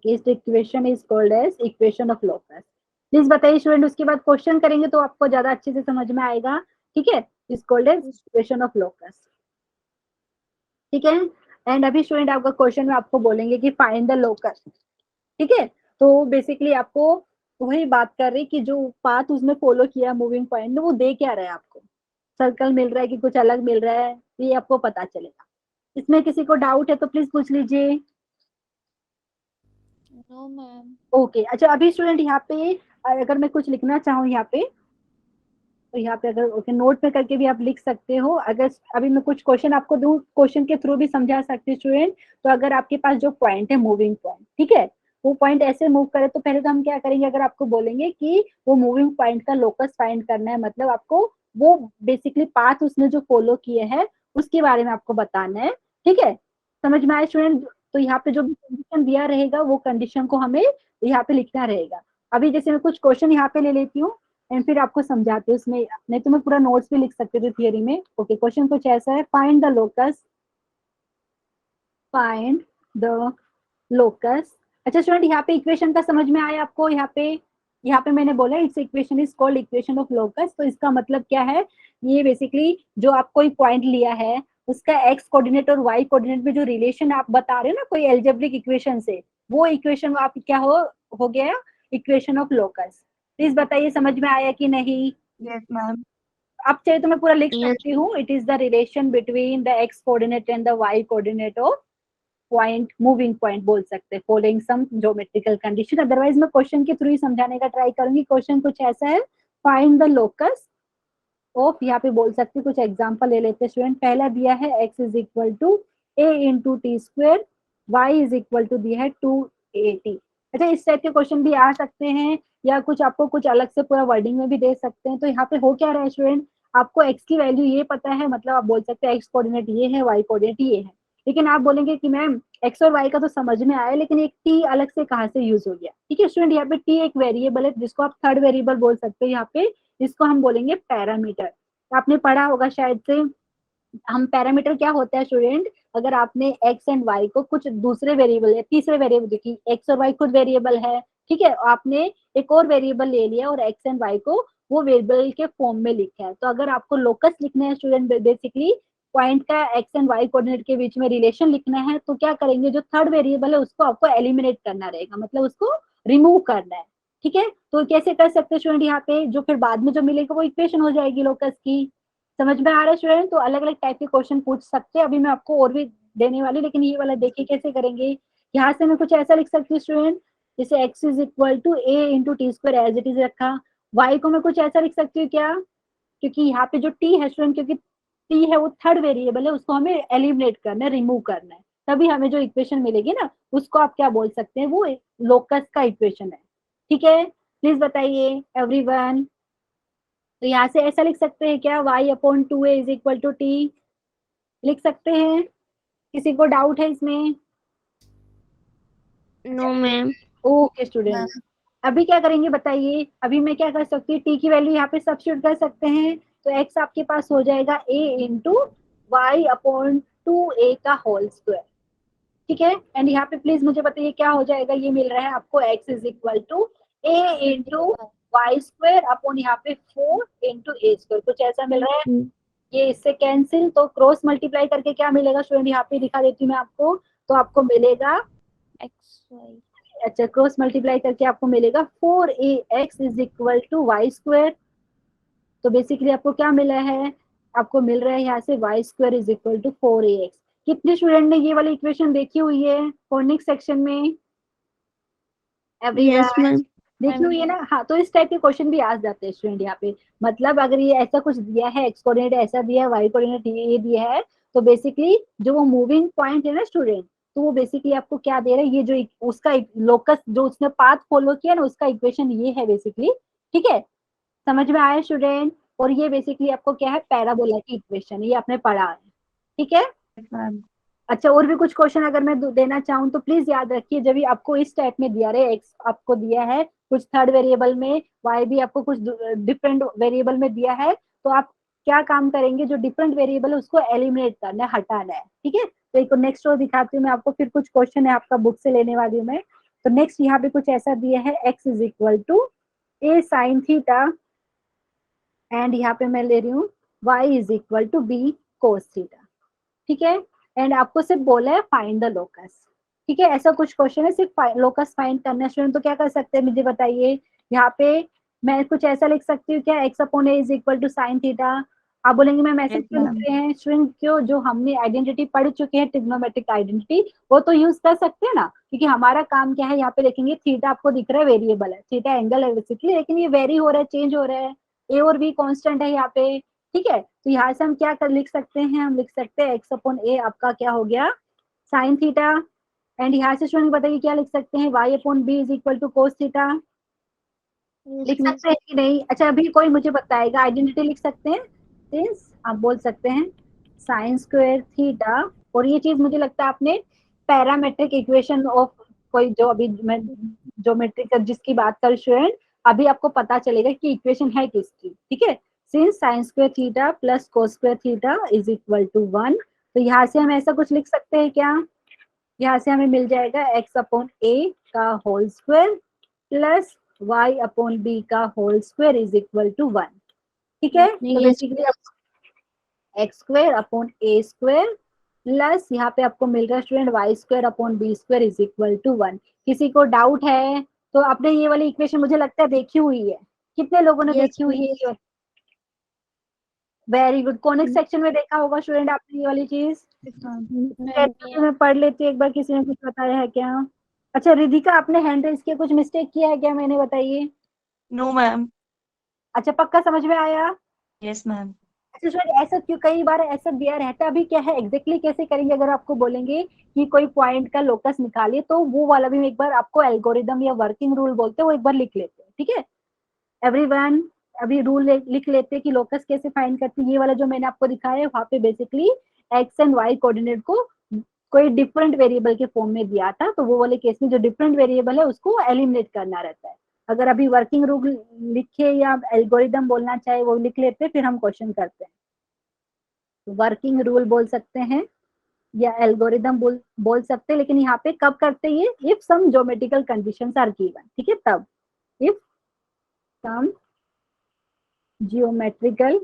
इस equation is called as equation of locus. Please बताइए स्टूडेंट, उसके बाद क्वेश्चन करेंगे तो आपको ज्यादा अच्छे से समझ में आएगा। ठीक है, is called as equation of locus. ठीक है, एंड अभी स्टूडेंट आपका क्वेश्चन में आपको बोलेंगे कि फाइंड द लोकस। ठीक है, तो बेसिकली आपको वही बात कर रही कि जो पाथ उसने फॉलो किया मूविंग पॉइंट ने, वो दे क्या रहा है आपको, सर्कल मिल रहा है कि कुछ अलग मिल रहा है, ये आपको पता चलेगा। इसमें किसी को डाउट है तो प्लीज पूछ लीजिए। No ma'am. ओके, अच्छा अभी स्टूडेंट यहाँ पे अगर मैं कुछ लिखना चाहूँ यहाँ पे, तो यहाँ पे अगर ओके नोट में करके भी आप लिख सकते हो। अगर अभी मैं कुछ क्वेश्चन आपको दूं, क्वेश्चन के थ्रू भी समझा सकते हैं स्टूडेंट। तो अगर आपके पास जो पॉइंट है मूविंग पॉइंट, ठीक है, वो पॉइंट ऐसे मूव करे तो पहले तो हम क्या करेंगे, अगर आपको बोलेंगे कि वो मूविंग पॉइंट का लोकस फाइंड करना है, मतलब आपको वो बेसिकली पाथ उसने जो फॉलो किए हैं उसके बारे में आपको बताना है, ठीक है। समझ में आया स्टूडेंट? तो यहाँ पे जो भी कंडीशन दिया रहेगा वो कंडीशन को हमें यहाँ पे लिखना रहेगा। अभी जैसे मैं कुछ क्वेश्चन यहाँ पे ले लेती हूँ एंड फिर आपको समझाती हूँ उसमें, नहीं तो मैं पूरा नोट्स भी लिख सकते थे थियरी में। ओके, क्वेश्चन कुछ ऐसा है, find the locus, find the locus. अच्छा स्टूडेंट, यहाँ पे इक्वेशन का समझ में आया आपको? यहाँ पे मैंने बोला it's equation is called equation of locus. तो इसका मतलब क्या है, ये बेसिकली जो आप कोई पॉइंट लिया है उसका एक्स कोऑर्डिनेट और वाई कोऑर्डिनेट में जो रिलेशन आप बता रहे हो ना कोई एल्जेब्रिक इक्वेशन से, वो इक्वेशन आप क्या हो गया इक्वेशन ऑफ लोकस। प्लीज बताइए समझ में आया कि नहीं? Yes ma'am. आप चाहे तो मैं पूरा लिख यस। सकती हूँ, it is the relation between the x coordinate and the y coordinate of point, moving point बोल सकते हैं, following some geometrical condition. Otherwise मैं क्वेश्चन के थ्रू ही समझाने का ट्राई करूंगी। क्वेश्चन कुछ ऐसा है, फाइंड द लोकस ऑफ, यहाँ पे बोल सकते हैं कुछ एग्जांपल ले लेते हैं स्टूडेंट। पहला दिया है x is equal to a into t square, y is equal to दिया है 2at। अच्छा, इस टाइप के क्वेश्चन भी आ सकते हैं या कुछ आपको कुछ अलग से पूरा वर्डिंग में भी दे सकते हैं। तो यहाँ पे हो क्या रहा है स्टूडेंट, आपको x की वैल्यू ये पता है, मतलब आप बोल सकते हैं x कोऑर्डिनेट ये है, y कोऑर्डिनेट ये है, लेकिन आप बोलेंगे कि मैम x और y का तो समझ में आया लेकिन एक t अलग से कहाँ से यूज हो गया। ठीक है स्टूडेंट, यहाँ पे t एक वेरिएबल है जिसको आप थर्ड वेरिएबल बोल सकते हैं, यहाँ पे इसको हम बोलेंगे पैरामीटर। आपने पढ़ा होगा शायद से, हम पैरामीटर क्या होता है स्टूडेंट, अगर आपने एक्स एंड वाई को कुछ दूसरे वेरिएबल या तीसरे वेरिएबल, देखिए एक्स और वाई खुद वेरिएबल है, ठीक है, आपने एक और वेरिएबल ले लिया और एक्स एंड वाई को वो वेरिएबल के फॉर्म में लिखा है। तो अगर आपको लोकस लिखना है स्टूडेंट, बेसिकली पॉइंट का एक्स एंड वाई कोऑर्डिनेट के बीच में रिलेशन लिखना है, तो क्या करेंगे, जो थर्ड वेरिएबल है उसको आपको एलिमिनेट करना रहेगा, मतलब उसको रिमूव करना है। ठीक है, तो कैसे कर सकते हैं स्टूडेंट, यहाँ पे जो फिर बाद में जो मिलेगा वो इक्वेशन हो जाएगी लोकस की। समझ में आ रहा है स्टूडेंट? तो अलग अलग टाइप के क्वेश्चन पूछ सकते हैं, अभी मैं आपको और भी देने वाली, लेकिन ये वाला देखिए कैसे करेंगे। यहाँ से मैं कुछ ऐसा लिख सकती हूँ स्टूडेंट, जैसे x is equal to a into t square as it is रखा। y को मैं कुछ ऐसा लिख सकती हूँ क्या, क्योंकि यहाँ पे जो t है स्टूडेंट, क्योंकि t है वो थर्ड वेरिएबल है, उसको हमें एलिमिनेट करना है, रिमूव करना है, तभी हमें जो इक्वेशन मिलेगी ना उसको आप क्या बोल सकते हैं, वो लोकस का इक्वेशन है। ठीक है, प्लीज बताइए एवरीवन। तो यहाँ से ऐसा लिख सकते हैं क्या, y upon 2a is equal to t, लिख सकते हैं? किसी को डाउट है इसमें? No ma'am. ओके स्टूडेंट, अभी क्या करेंगे बताइए, अभी मैं क्या कर सकती हूँ, टी की वैल्यू यहाँ पे सब्स्टिट्यूट कर सकते हैं, तो x आपके पास हो जाएगा a into Y upon 2a का होल स्क्वायर। ठीक है, एंड यहाँ पे प्लीज मुझे बताइए क्या हो जाएगा, ये मिल रहा है आपको x is equal to a into y square upon यहाँ पे 4 इंटू a स्क्वायर, कुछ ऐसा मिल रहा है। ये इससे कैंसिल, तो क्रॉस मल्टीप्लाई करके क्या मिलेगा स्टूडेंट, यहाँ पे दिखा देती हूँ मैं आपको, तो आपको मिलेगा एक्स वाई। अच्छा, क्रॉस मल्टीप्लाई करके आपको मिलेगा 4ax is equal to y square. तो बेसिकली आपको क्या मिला है, आपको मिल रहा है यहाँ से y square is equal to 4ax। कितने स्टूडेंट ने ये वाली इक्वेशन देखी हुई है फोनिक्स सेक्शन में? Yes everyone ma'am. देखी हुई है ना? हाँ, तो इस टाइप के क्वेश्चन भी आ जाते हैं स्टूडेंट यहाँ पे, मतलब अगर ये ऐसा कुछ दिया है, एक्स कोऑर्डिनेट ऐसा दिया है, वाई कोऑर्डिनेट ये दिया है, तो बेसिकली जो वो मूविंग पॉइंट है ना स्टूडेंट, तो वो बेसिकली आपको क्या दे रहा है, ये जो उसका लोकस जो उसने पाथ फॉलो किया ना उसका इक्वेशन ये है बेसिकली। ठीक है, समझ में आया स्टूडेंट? और ये बेसिकली आपको क्या है, पैराबोला की इक्वेशन, ये आपने पढ़ा है। ठीक है, मैम। अच्छा और भी कुछ क्वेश्चन अगर मैं देना चाहूँ तो प्लीज याद रखिए, जब भी आपको इस टाइप में दिया रहे, एक्स आपको दिया है कुछ थर्ड वेरिएबल में, वाई भी आपको कुछ डिफरेंट वेरिएबल में दिया है, तो आप क्या काम करेंगे, जो डिफरेंट वेरिएबल है उसको एलिमिनेट करना है, हटाना है। ठीक है, तो एक नेक्स्ट और दिखाती हूँ मैं आपको, फिर कुछ क्वेश्चन है आपका बुक से लेने वाली हूँ मैं। तो नेक्स्ट यहाँ पे कुछ ऐसा दिया है, x is equal to a sine theta, and यहाँ पे मैं ले रही हूँ y is equal to b cos theta. ठीक है, एंड आपको सिर्फ बोला है फाइंड द लोकस। ठीक है, ऐसा कुछ क्वेश्चन है, सिर्फ लोकस फाइंड करना है स्टूडेंट, तो क्या कर सकते हैं मुझे बताइए। यहाँ पे मैं कुछ ऐसा लिख सकती हूँ क्या, x upon a is equal to sine theta. आप बोलेंगे मैम ऐसे Yes, क्यों लिख ma'am. रहे हैं स्टूडेंट, क्यों, जो हमने आइडेंटिटी पढ़ चुके हैं ट्रिग्नोमेट्रिक आइडेंटिटी, वो तो यूज कर सकते हैं ना, क्योंकि हमारा काम क्या है, यहाँ पे देखेंगे थीटा आपको दिख रहा है वेरिएबल है, थीटा एंगल है बेसिकली, लेकिन ये वेरी हो रहा है, चेंज हो रहा है, ए और बी कांस्टेंट है यहाँ पे। ठीक है, तो यहाँ से हम क्या कर लिख सकते हैं, हम लिख सकते हैं एक्स अपॉन ए आपका क्या हो गया, साइन थीटा, एंड यहाँ से स्टूडेंट बताइए क्या लिख सकते हैं, y upon b is equal to cos theta, लिख सकते हैं कि नहीं? अच्छा, अभी कोई मुझे बताएगा, आइडेंटिटी लिख सकते हैं सिंस, आप बोल सकते हैं। साइन स्क्वायर थीटा, और ये चीज मुझे लगता है आपने पैरामेट्रिक इक्वेशन ऑफ कोई जो अभी मैं ज्योमेट्रिक जिसकी बात कर स्टूडेंट, अभी आपको पता चलेगा कि इक्वेशन है किसकी, ठीक है। Since sine square theta plus cos square theta is equal to 1, तो यहाँ से हम ऐसा कुछ लिख सकते हैं क्या, यहाँ से हमें मिल जाएगा x अपॉन a का whole square plus y upon b का whole square is equal to 1, ठीक है। तो Yes. Basically X square upon A square plus यहाँ पे आपको मिल रहा है student Y square upon B square is equal to 1। किसी को डाउट है तो आपने ये वाली इक्वेशन मुझे लगता है देखी हुई है, कितने लोगों ने Yes, देखी हुई है? वेरी गुड, कॉनिक सेक्शन में देखा होगा स्टूडेंट आपने ये वाली चीज, ma'am. में पढ़ लेते एक बार, किसी ने कुछ बताया है क्या? अच्छा रिधिका, आपने हैंड रेज किया, कुछ मिस्टेक किया है क्या, मैंने बताइए। No ma'am. अच्छा पक्का समझ में आया? Yes ma'am. अच्छा सर ऐसा क्यों, कई बार ऐसा दिया रहता है, अभी क्या है एग्जैक्टली कैसे करेंगे, अगर आपको बोलेंगे कि कोई पॉइंट का लोकस निकालिए तो वो वाला भी एक बार आपको एल्गोरिदम या वर्किंग रूल बोलते हैं, वो एक बार लिख लेते हैं, ठीक है एवरीवन। अभी रूल लिख लेते हैं कि लोकस कैसे फाइंड करते हैं। ये वाला जो मैंने आपको दिखाया है वहाँ पे basically x and y coordinate को कोई डिफरेंट वेरिएबल के फॉर्म में दिया था, तो वो वाले केस में जो डिफरेंट वेरिएबल है उसको एलिमिनेट करना रहता है। अगर अभी वर्किंग रूल लिखे या एल्गोरिदम बोलना चाहे वो लिख लेते, फिर हम क्वेश्चन करते हैं। वर्किंग रूल बोल सकते हैं या एल्गोरिदम बोल सकते हैं, लेकिन यहाँ पे कब करते हैं ये, if some geometrical conditions are given, ठीक है तब, इफ सम geometrical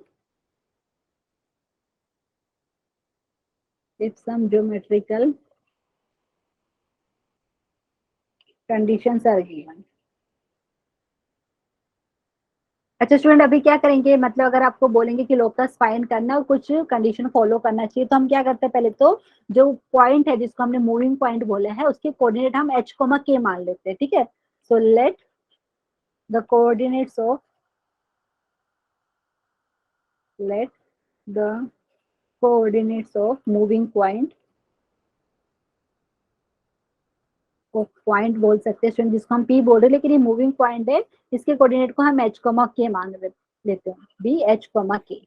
if some geometrical conditions are given। अच्छा स्टूडेंट अभी क्या करेंगे, मतलब अगर आपको बोलेंगे कि लोकस फाइंड करना और कुछ कंडीशन फॉलो करना चाहिए, तो हम क्या करते हैं, पहले तो जो पॉइंट है जिसको हमने मूविंग पॉइंट बोला है उसके कोऑर्डिनेट हम h, k मान लेते हैं, ठीक है। So let the coordinates of let the coordinates of moving point, को पॉइंट बोल सकते हैं स्टूडेंट, जिसको हम पी बोल रहे हैं, लेकिन ये मूविंग पॉइंट है, इसके कोऑर्डिनेट को हम एच कॉमा के मान लेते हैं, बी एच कॉमा के,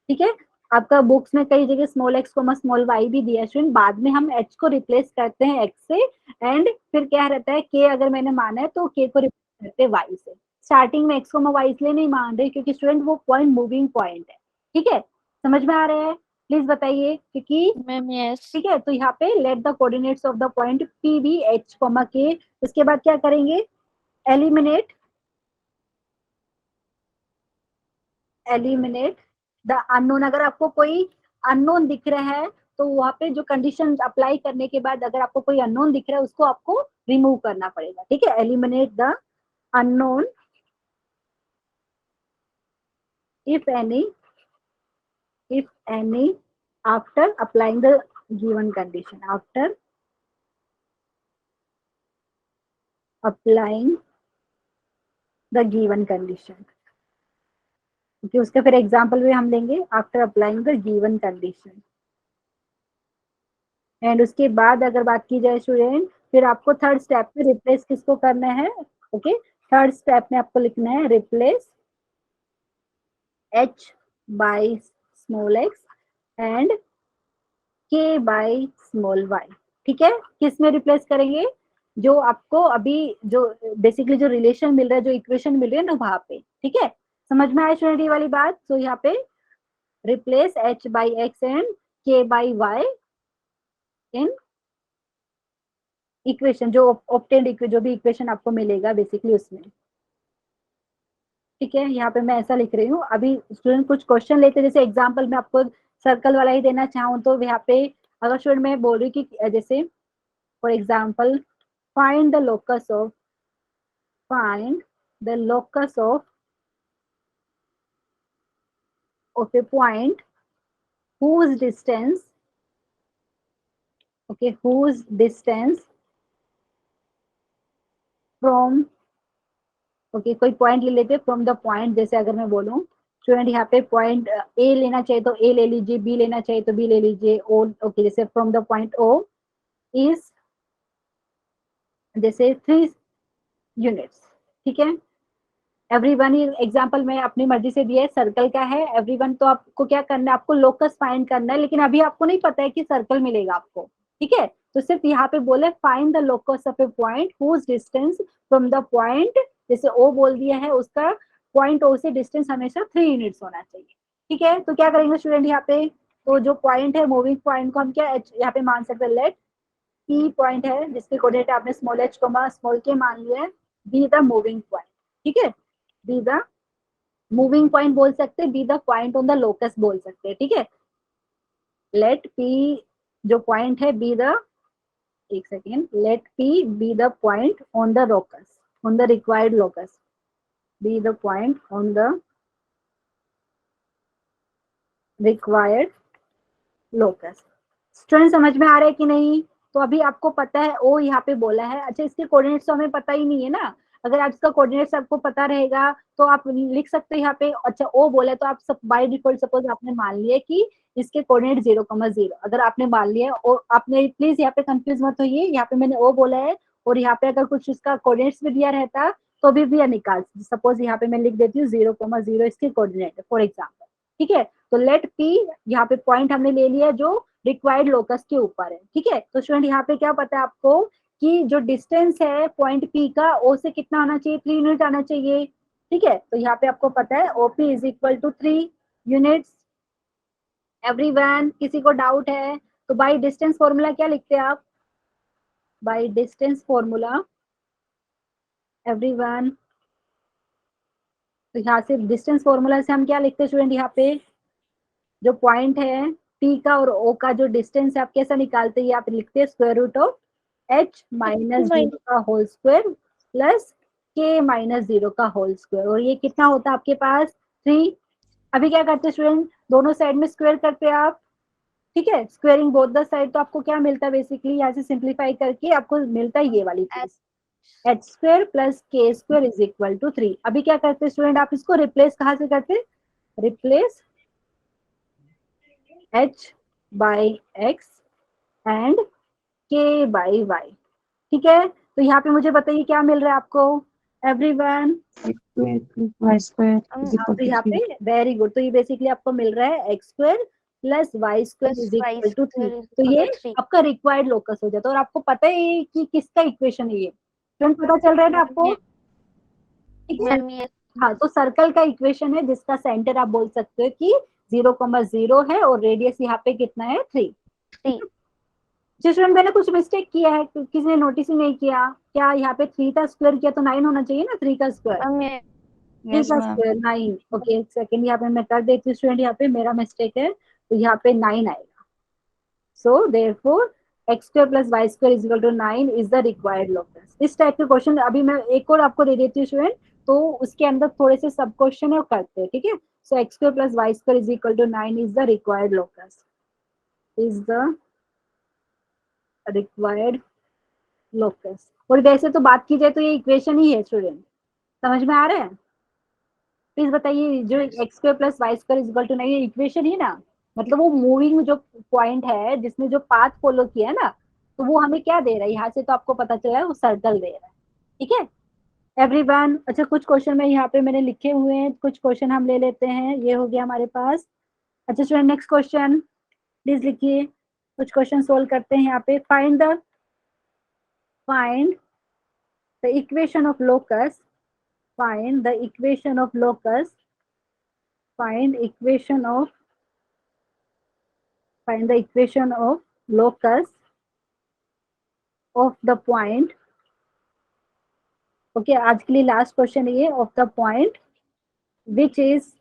ठीक है। आपका बुक्स में कई जगह small x comma small y भी दिया है स्टूडेंट, बाद में हम एच को रिप्लेस करते हैं एक्स से, एंड फिर क्या रहता है के अगर मैंने माना है तो के को रिप्लेस करते हैं वाई से। स्टार्टिंग में एक्स कॉमा वाई इसलिए नहीं मान रहे क्योंकि स्टूडेंट वो पॉइंट मूविंग पॉइंट है, ठीक है। समझ में आ रहा है, प्लीज बताइए, क्योंकि Ma'am, yes. ठीक है। तो यहाँ पे let the coordinates of the point P V H comma के, उसके बाद क्या करेंगे, एलिमिनेट द अननोन। अगर आपको कोई अननोन दिख रहा है तो वहाँ पे जो कंडीशन अप्लाई करने के बाद अगर आपको कोई अननोन दिख रहा है उसको आपको रिमूव करना पड़ेगा, ठीक है। Eliminate the unknown if any after applying the given condition, after applying the given condition, क्योंकि उसका फिर एग्जाम्पल भी हम लेंगे after applying the given condition. And उसके बाद अगर बात की जाए स्टूडेंट, फिर आपको थर्ड स्टेप में रिप्लेस किसको करना है, ओके थर्ड स्टेप में आपको लिखना है replace h by small x and k by small y, ठीक है। किस में रिप्लेस करेंगे, जो आपको अभी जो बेसिकली जो रिलेशन मिल रहा है, जो इक्वेशन मिल रही है ना वहां पे, ठीक है। समझ में आया स्टूडेंट ये वाली बात? तो यहाँ पे replace h by x and k by y in equation, जो ऑब्टेन्ड जो भी इक्वेशन आपको मिलेगा बेसिकली उसमें, ठीक है। यहाँ पे मैं ऐसा लिख रही हूँ। अभी स्टूडेंट कुछ क्वेश्चन लेते हैं, जैसे एग्जांपल मैं आपको सर्कल वाला ही देना चाहूँ तो यहाँ पे अगर स्टूडेंट मैं बोल रही हूँ कि जैसे for example find the locus of a point whose distance from, okay कोई पॉइंट ले लेते हैं फ्रॉम द पॉइंट, जैसे अगर मैं बोलूं स्टूडेंट यहाँ पे पॉइंट ए लेना चाहिए तो ए ले लीजिए, बी लेना चाहिए तो बी ले लीजिए, ओ ओके जैसे from the point O is जैसे 3 यूनिट्स, ठीक है। एवरीवन, ये एग्जांपल मैं अपनी मर्जी से दिया है, सर्कल का है एवरीवन। तो आपको क्या करना है, आपको लोकस फाइंड करना है, लेकिन अभी आपको नहीं पता है कि सर्कल मिलेगा आपको, ठीक है। तो सिर्फ यहाँ पे बोले find the locus of a point whose distance from the point, जैसे ओ बोल दिया है, उसका पॉइंट ओ से डिस्टेंस हमेशा 3 यूनिट्स होना चाहिए, ठीक है। तो क्या करेंगे स्टूडेंट यहाँ पे, तो जो पॉइंट है मूविंग पॉइंट को हम क्या यहाँ पे मान सकते हैं, लेट पी पॉइंट है जिसके कोऑर्डिनेट आपने स्मॉल एच कोमा स्मॉल के मान लिया है, बी द मूविंग पॉइंट, ठीक है। बी द मूविंग पॉइंट बोल सकते हैं, be the point on the locus बोल सकते हैं, ठीक है। लेट पी जो पॉइंट है बी द, एक second, let P be the point on the locus, on the required locus, be the point on the required locus. Student समझ में आ रहा है कि नहीं? तो अभी आपको पता है ओ यहाँ पे बोला है, अच्छा इसके कोऑर्डिनेट्स तो हमें पता ही नहीं है ना। अगर आप इसका कोऑर्डिनेट्स आपको पता रहेगा तो आप लिख सकते हो यहाँ पे, अच्छा ओ बोला है तो आप सब बाय डिफॉल्ट सपोज आपने मान लिया कि इसके कोऑर्डिनेट 0,0, अगर आपने मान लिया और आपने, प्लीज यहाँ पे कंफ्यूज मत होइए, यहाँ पे मैंने ओ बोला है और यहाँ पे अगर कुछ इसका कोऑर्डिनेट्स भी दिया रहता तो भी निकाल, सपोज यहाँ पे मैं लिख देती हूँ 0,0 इसके कोऑर्डिनेट है फॉर एग्जाम्पल, ठीक है। तो लेट पी यहाँ पे पॉइंट हमने ले लिया जो रिक्वायर्ड लोकस के ऊपर है, ठीक है। तो स्टूडेंट यहाँ पे क्या पता है आपको कि जो डिस्टेंस है पॉइंट पी का ओ से कितना आना चाहिए, 3 यूनिट आना चाहिए, ठीक है। तो यहाँ पे आपको पता है OP is equal to 3 units. Everyone, किसी को डाउट है तो बाय डिस्टेंस फॉर्मूला क्या लिखते हैं आप, बाय डिस्टेंस फॉर्मूला एवरीवन, तो यहाँ से डिस्टेंस फॉर्मूला से हम क्या लिखते हैं स्टूडेंट, यहाँ पे जो पॉइंट है P का और O का जो डिस्टेंस है आप कैसा निकालते हैं, आप लिखते हैं square root of H minus 0 का whole square plus K minus 0 का होल स्क्वायर, और ये कितना होता है आपके पास 3। अभी क्या करते हैं स्टूडेंट, दोनों साइड में स्क्वायर करते हैं आप, ठीक है, स्क्वेयरिंग बोथ द साइड। तो आपको क्या मिलता है बेसिकली, यहाँ से सिंप्लीफाई करके आपको मिलता है ये वाली चीज, H square plus K square is equal to 3। अभी क्या करते हैं स्टूडेंट, आप इसको रिप्लेस कहाँ से करते हैं, replace h by x and k by y, ठीक है। तो यहाँ पे मुझे बताइए क्या मिल रहा है आपको एवरीवन, तो यहाँ पे वेरी गुड, तो ये बेसिकली आपको मिल रहा है x square plus y square is equal to 3। तो ये आपका रिक्वायर्ड लोकस हो जाता है, और आपको पता है कि किसका इक्वेशन है ये, फ्रेंड पता चल रहा है ना आपको, ठीक है। हाँ, तो सर्कल का इक्वेशन है जिसका सेंटर आप बोल सकते हो कि 0,0 है और रेडियस यहाँ पे कितना है 3। जिस मैंने कुछ मिस्टेक किया है, किसी ने नोटिस ही नहीं किया क्या, यहाँ पे 3 का स्क्वायर किया तो 9 होना चाहिए ना, 3 का स्क्वायर, 3 का स्क्वायर 9। ओके एक सेकेंड, यहाँ पे मैं कर देती हूँ स्टूडेंट, यहाँ पे मेरा मिस्टेक है, तो यहाँ पे 9 आएगा। So therefore x square plus y square is equal to 9 is the required locus. इस टाइप के क्वेश्चन अभी मैं एक और आपको दे देती हूँ स्टूडेंट, तो उसके अंदर थोड़े से सब क्वेश्चन है वो करते हैं, ठीक है। So x square plus y square is equal to 9 is the required locus, is the required locus. और वैसे तो बात की जाए तो ये इक्वेशन ही है स्टूडेंट, समझ में आ रहा है? प्लीज बताइए, जो x square plus y square is equal to 9 ये इक्वेशन ही ना, मतलब वो मूविंग जो पॉइंट है जिसने जो पाथ फॉलो किया ना, तो वो हमें क्या दे रहा है यहाँ से, तो आपको पता चला है वो सर्कल दे रहा है, ठीक है एवरीवन। अच्छा कुछ क्वेश्चन में यहाँ पे मैंने लिखे हुए हैं, कुछ क्वेश्चन हम ले लेते हैं, ये हो गया हमारे पास। अच्छा स्टूडेंट नेक्स्ट क्वेश्चन प्लीज लिखिए, कुछ क्वेश्चन सोल्व करते हैं यहाँ पे। Find the equation of locus, find the equation of locus, find the equation of locus of the point, okay आज के लिए लास्ट क्वेश्चन ये, of the point which is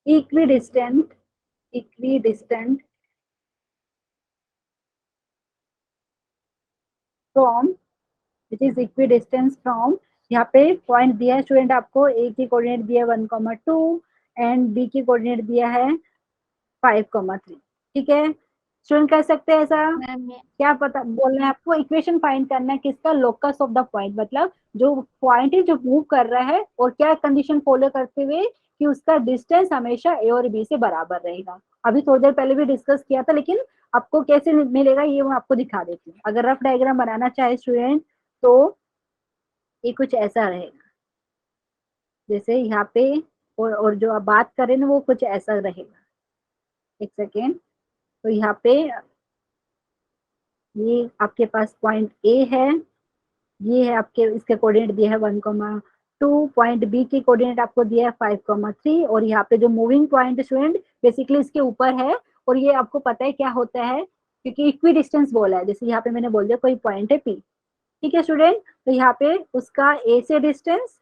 equidistant from, which is equidistant from, यहाँ पे point दिया है student आपको, ए की कोऑर्डिनेट दिया है 1,2 एंड बी की कोऑर्डिनेट दिया है 5,3, ठीक है। स्टूडेंट कर सकते हैं ऐसा, क्या पता बोल रहे हैं आपको, इक्वेशन फाइंड करना है किसका, लोकस ऑफ द पॉइंट, मतलब जो पॉइंट है जो मूव कर रहा है और क्या कंडीशन फॉलो करते हुए कि उसका डिस्टेंस हमेशा ए और बी से बराबर रहेगा। अभी थोड़ी देर पहले भी डिस्कस किया था, लेकिन आपको कैसे मिलेगा ये मैं आपको दिखा देती हूँ। अगर रफ डायग्राम बनाना चाहे स्टूडेंट तो ये कुछ ऐसा रहेगा, जैसे यहाँ पे और जो आप बात करें ना वो कुछ ऐसा रहेगा। एक सेकेंड, तो यहाँ पे ये आपके पास पॉइंट ए है, ये है आपके, इसके कोऑर्डिनेट दिया है 1,2, पॉइंट बी के कोऑर्डिनेट आपको दिया है 5,3, और यहाँ पे जो मूविंग पॉइंट स्टूडेंट बेसिकली इसके ऊपर है, और ये आपको पता है क्या होता है, क्योंकि इक्वी डिस्टेंस बोला है, जैसे यहाँ पे मैंने बोल दिया कोई पॉइंट है पी, ठीक है स्टूडेंट, तो यहाँ पे उसका ए से डिस्टेंस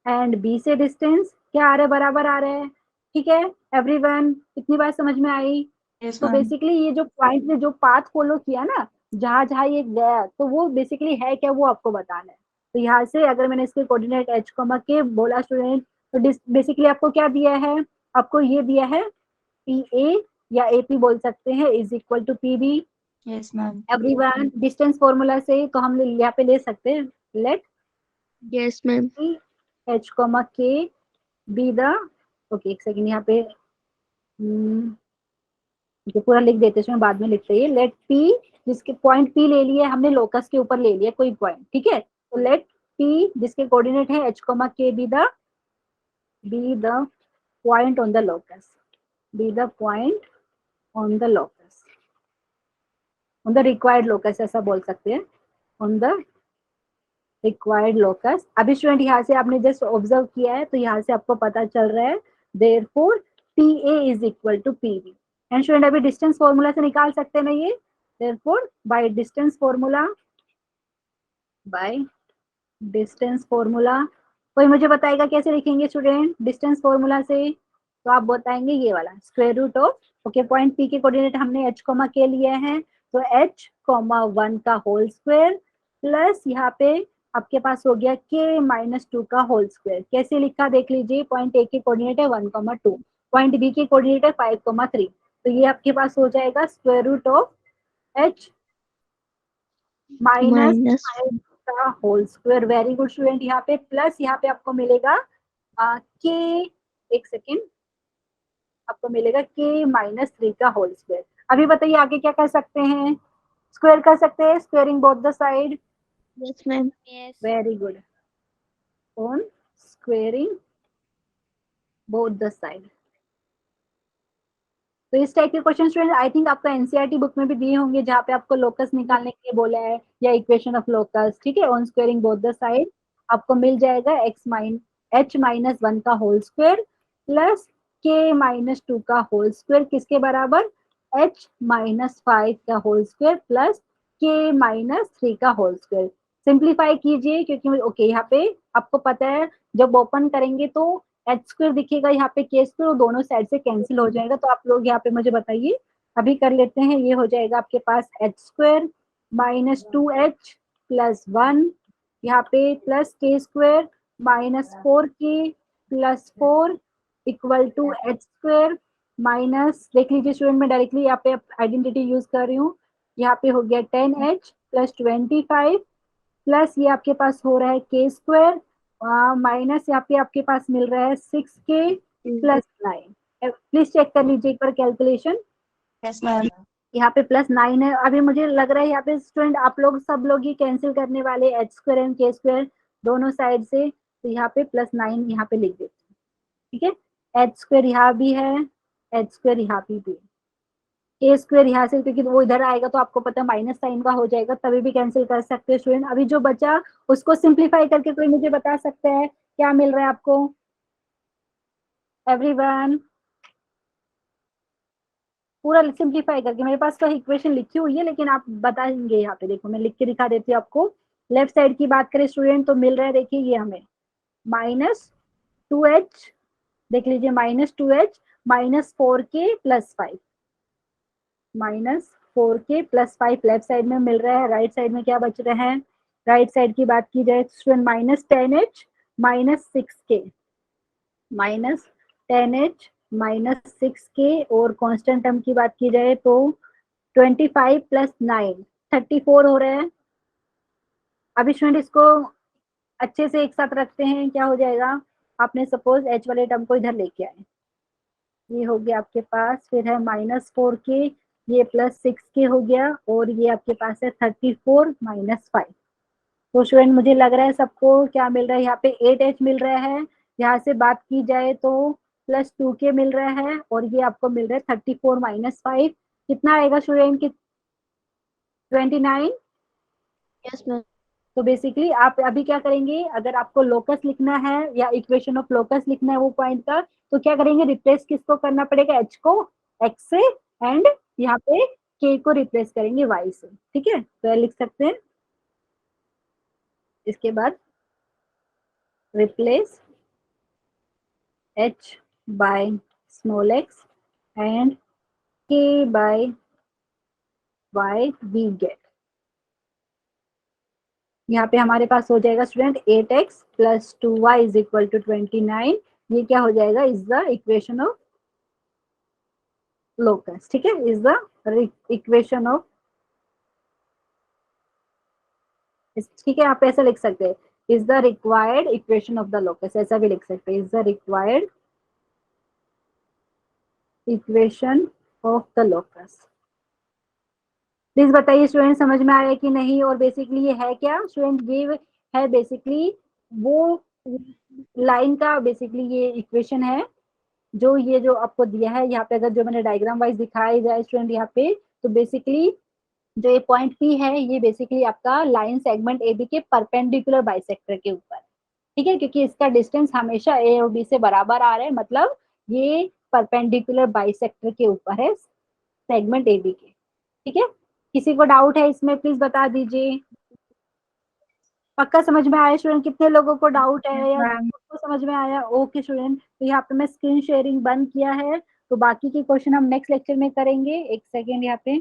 एंड बी से डिस्टेंस क्या आ रहा है, बराबर आ रहा है, ठीक है एवरीवन, कितनी बार समझ में आई। यस तो मैम। बेसिकली ये जो पॉइंट ने जो पाथ फॉलो किया ना, जहां जहां ये गया, तो वो बेसिकली है क्या, वो आपको बताना है। तो यहाँ से अगर मैंने इसके कोऑर्डिनेट एच कॉमा के बोला स्टूडेंट, तो बेसिकली आपको क्या दिया है, आपको ये दिया है पी ए या ए पी बोल सकते हैं, is equal to P B. Yes ma'am. Everyone distance formula से तो हम यहाँ पे ले सकते हैं, let yes ma'am. H comma K be the, okay एक सेकेंड यहाँ पे जो पूरा लिख देते हैं, बाद में लिखते हैं, लेट पी, जिसके पॉइंट पी ले लिए हमने, लोकस के ऊपर ले लिया कोई पॉइंट, ठीक है, तो लेट पी जिसके कोऑर्डिनेट है H comma K be the point on the locus, be the point on the locus, on the required locus ऐसा बोल सकते हैं, ऑन द रिक्वायर्ड लोकस। अभी स्टूडेंट यहाँ से आपने जस्ट ऑब्जर्व किया है, तो यहाँ से आपको पता चल रहा है therefore P A is equal to P B, and student अभी डिस्टेंस फॉर्मूला से निकाल सकते हैं ना ये, therefore by distance formula, by distance formula, कोई मुझे बताएगा कैसे लिखेंगे स्टूडेंट डिस्टेंस फॉर्मूला से, तो आप बताएंगे ये वाला square root of, okay point P के कोऑर्डिनेट हमने एच कॉमा के लिए हैं, तो एच कॉमा 1 का होल स्क्वायर प्लस यहाँ पे आपके पास हो गया के माइनस 2 का होल स्क्वायर, कैसे लिखा देख लीजिए, पॉइंट ए के कोऑर्डिनेट है 1,2, पॉइंट बी के कोऑर्डिनेट है 5,3, तो ये आपके पास हो जाएगा square root of H minus minus का whole square. Very good student, यहाँ पे प्लस, यहाँ पे आपको मिलेगा के, एक सेकेंड, आपको मिलेगा के माइनस 3 का होल स्क्वायर। अभी बताइए आगे क्या कर सकते हैं, स्क्वायर कर सकते हैं, squaring both the side, yes ma'am. Yes. Very good, on squaring both the side. तो इस टाइप के क्वेश्चन स्टूडेंट आई थिंक आपका एनसीईआरटी बुक में भी दिए होंगे, जहाँ पे आपको लोकस निकालने के लिए बोला है, या इक्वेशन ऑफ लोकस, ठीक है, on squaring both the side आपको मिल जाएगा एच माइनस 1 का होल स्क्वायर प्लस के माइनस 2 का होल स्क्वायर, किसके बराबर, एच माइनस 5 का होल स्क्वायर प्लस के माइनस 3 का होल स्क्वायर। सिंप्लीफाई कीजिए, क्योंकि ओके यहाँ पे आपको पता है जब ओपन करेंगे तो एच स्क्वायर दिखेगा, यहाँ पे के स्क्वायर, दोनों साइड से कैंसिल हो जाएगा, तो आप लोग यहाँ पे मुझे बताइए, अभी कर लेते हैं, ये हो जाएगा आपके पास H square minus 2h plus 1, यहाँ पे plus K square minus 4k plus 4 equal to H square minus, देख लीजिए स्टूडेंट मैं डायरेक्टली यहाँ पे आइडेंटिटी यूज कर रही हूँ, यहाँ पे हो गया 10h प्लस 25 प्लस ये आपके पास हो रहा है के स्क्वायर माइनस यहाँ पे आपके पास मिल रहा है 6k प्लस 9, प्लीज चेक कर लीजिए एक बार कैलकुलेशन, यस मैम। यहाँ पे प्लस 9 है, अभी मुझे लग रहा है यहाँ पे स्टूडेंट आप लोग सब लोग ही कैंसिल करने वाले एच स्क्वायर एंड के स्क्वायर दोनों साइड से, तो यहाँ पे प्लस 9 यहाँ पे लिख देते हैं, ठीक है, एच स्क्वायर यहाँ भी है, एच स्क्वायर यहाँ भी है, ए स्क्वायर यहाँ से, क्योंकि वो इधर आएगा तो आपको पता माइनस साइन का हो जाएगा, तभी भी कैंसिल कर सकते हैं स्टूडेंट। अभी जो बचा उसको सिंप्लीफाई करके कोई मुझे बता सकता है क्या मिल रहा है आपको, एवरीवन पूरा सिंप्लीफाई करके, मेरे पास तो इक्वेशन लिखी हुई है लेकिन आप बताएंगे, यहाँ पे देखो मैं लिख के दिखा देती हूँ आपको। लेफ्ट साइड की बात करें स्टूडेंट तो मिल रहा है, देखिए ये हमें -2h, देख लीजिए -2h minus 4k plus 5, -4k plus 5 left side में मिल रहा है, राइट साइड में क्या बच रहे हैं, राइट साइड की बात की जाए student -10h minus 6k, -10h minus 6k, और कांस्टेंट टर्म की बात की जाए तो 25 प्लस 9 34 हो रहा है। अभी स्टूडेंट इसको अच्छे से एक साथ रखते हैं, क्या हो जाएगा, आपने सपोज h वाले टर्म को इधर लेके आए, ये हो गया आपके पास, फिर है -4k, ये प्लस 6k हो गया, और ये आपके पास है 34 माइनस 5, तो स्टूडेंट मुझे लग रहा है सबको क्या मिल रहा है, यहाँ पे 8h मिल रहा है, यहाँ से बात की जाए तो +2k मिल रहा है, और ये आपको मिल रहा है 34 - 5 कितना आएगा स्टूडेंट की 29। Yes, ma'am. तो बेसिकली आप अभी क्या करेंगे, अगर आपको लोकस लिखना है या इक्वेशन ऑफ लोकस लिखना है वो पॉइंट का, तो क्या करेंगे, रिप्लेस किसको करना पड़ेगा, h को x से, एंड यहाँ पे k को रिप्लेस करेंगे y से। ठीक है, तो लिख सकते हैं इसके बाद replace h by small x and k by y we get। यहाँ पे हमारे पास हो जाएगा स्टूडेंट 8x + 2y = 29। ये क्या हो जाएगा, is the equation of locus. ठीक है, इज द इक्वेशन ऑफ, ठीक है, आप ऐसा लिख सकते हैं, is the required equation of the locus, ऐसा भी लिख सकते हैं, is the required equation of the locus. Please बताइए स्टूडेंट समझ में आया कि नहीं, और बेसिकली ये है क्या स्टूडेंट, ये है बेसिकली वो लाइन का बेसिकली ये इक्वेशन है जो ये जो आपको दिया है यहाँ पे, अगर जो मैंने डायग्राम वाइज दिखाई जाए स्टूडेंट यहाँ पे, तो बेसिकली जो ये पॉइंट P है ये बेसिकली आपका लाइन सेगमेंट AB के परपेंडिकुलर बाइसेक्टर के ऊपर। ठीक है, क्योंकि इसका डिस्टेंस हमेशा A और B से बराबर आ रहा है, मतलब ये परपेंडिकुलर बाइसेक्टर के ऊपर है सेगमेंट AB के। ठीक है, किसी को डाउट है इसमें प्लीज बता दीजिए। पक्का समझ में आया स्टूडेंट, कितने लोगों को डाउट है या सबको समझ में आया? ओके स्टूडेंट, तो यहाँ पे मैं स्क्रीन शेयरिंग बंद किया है, तो बाकी के क्वेश्चन हम नेक्स्ट लेक्चर में करेंगे। एक सेकेंड यहाँ पे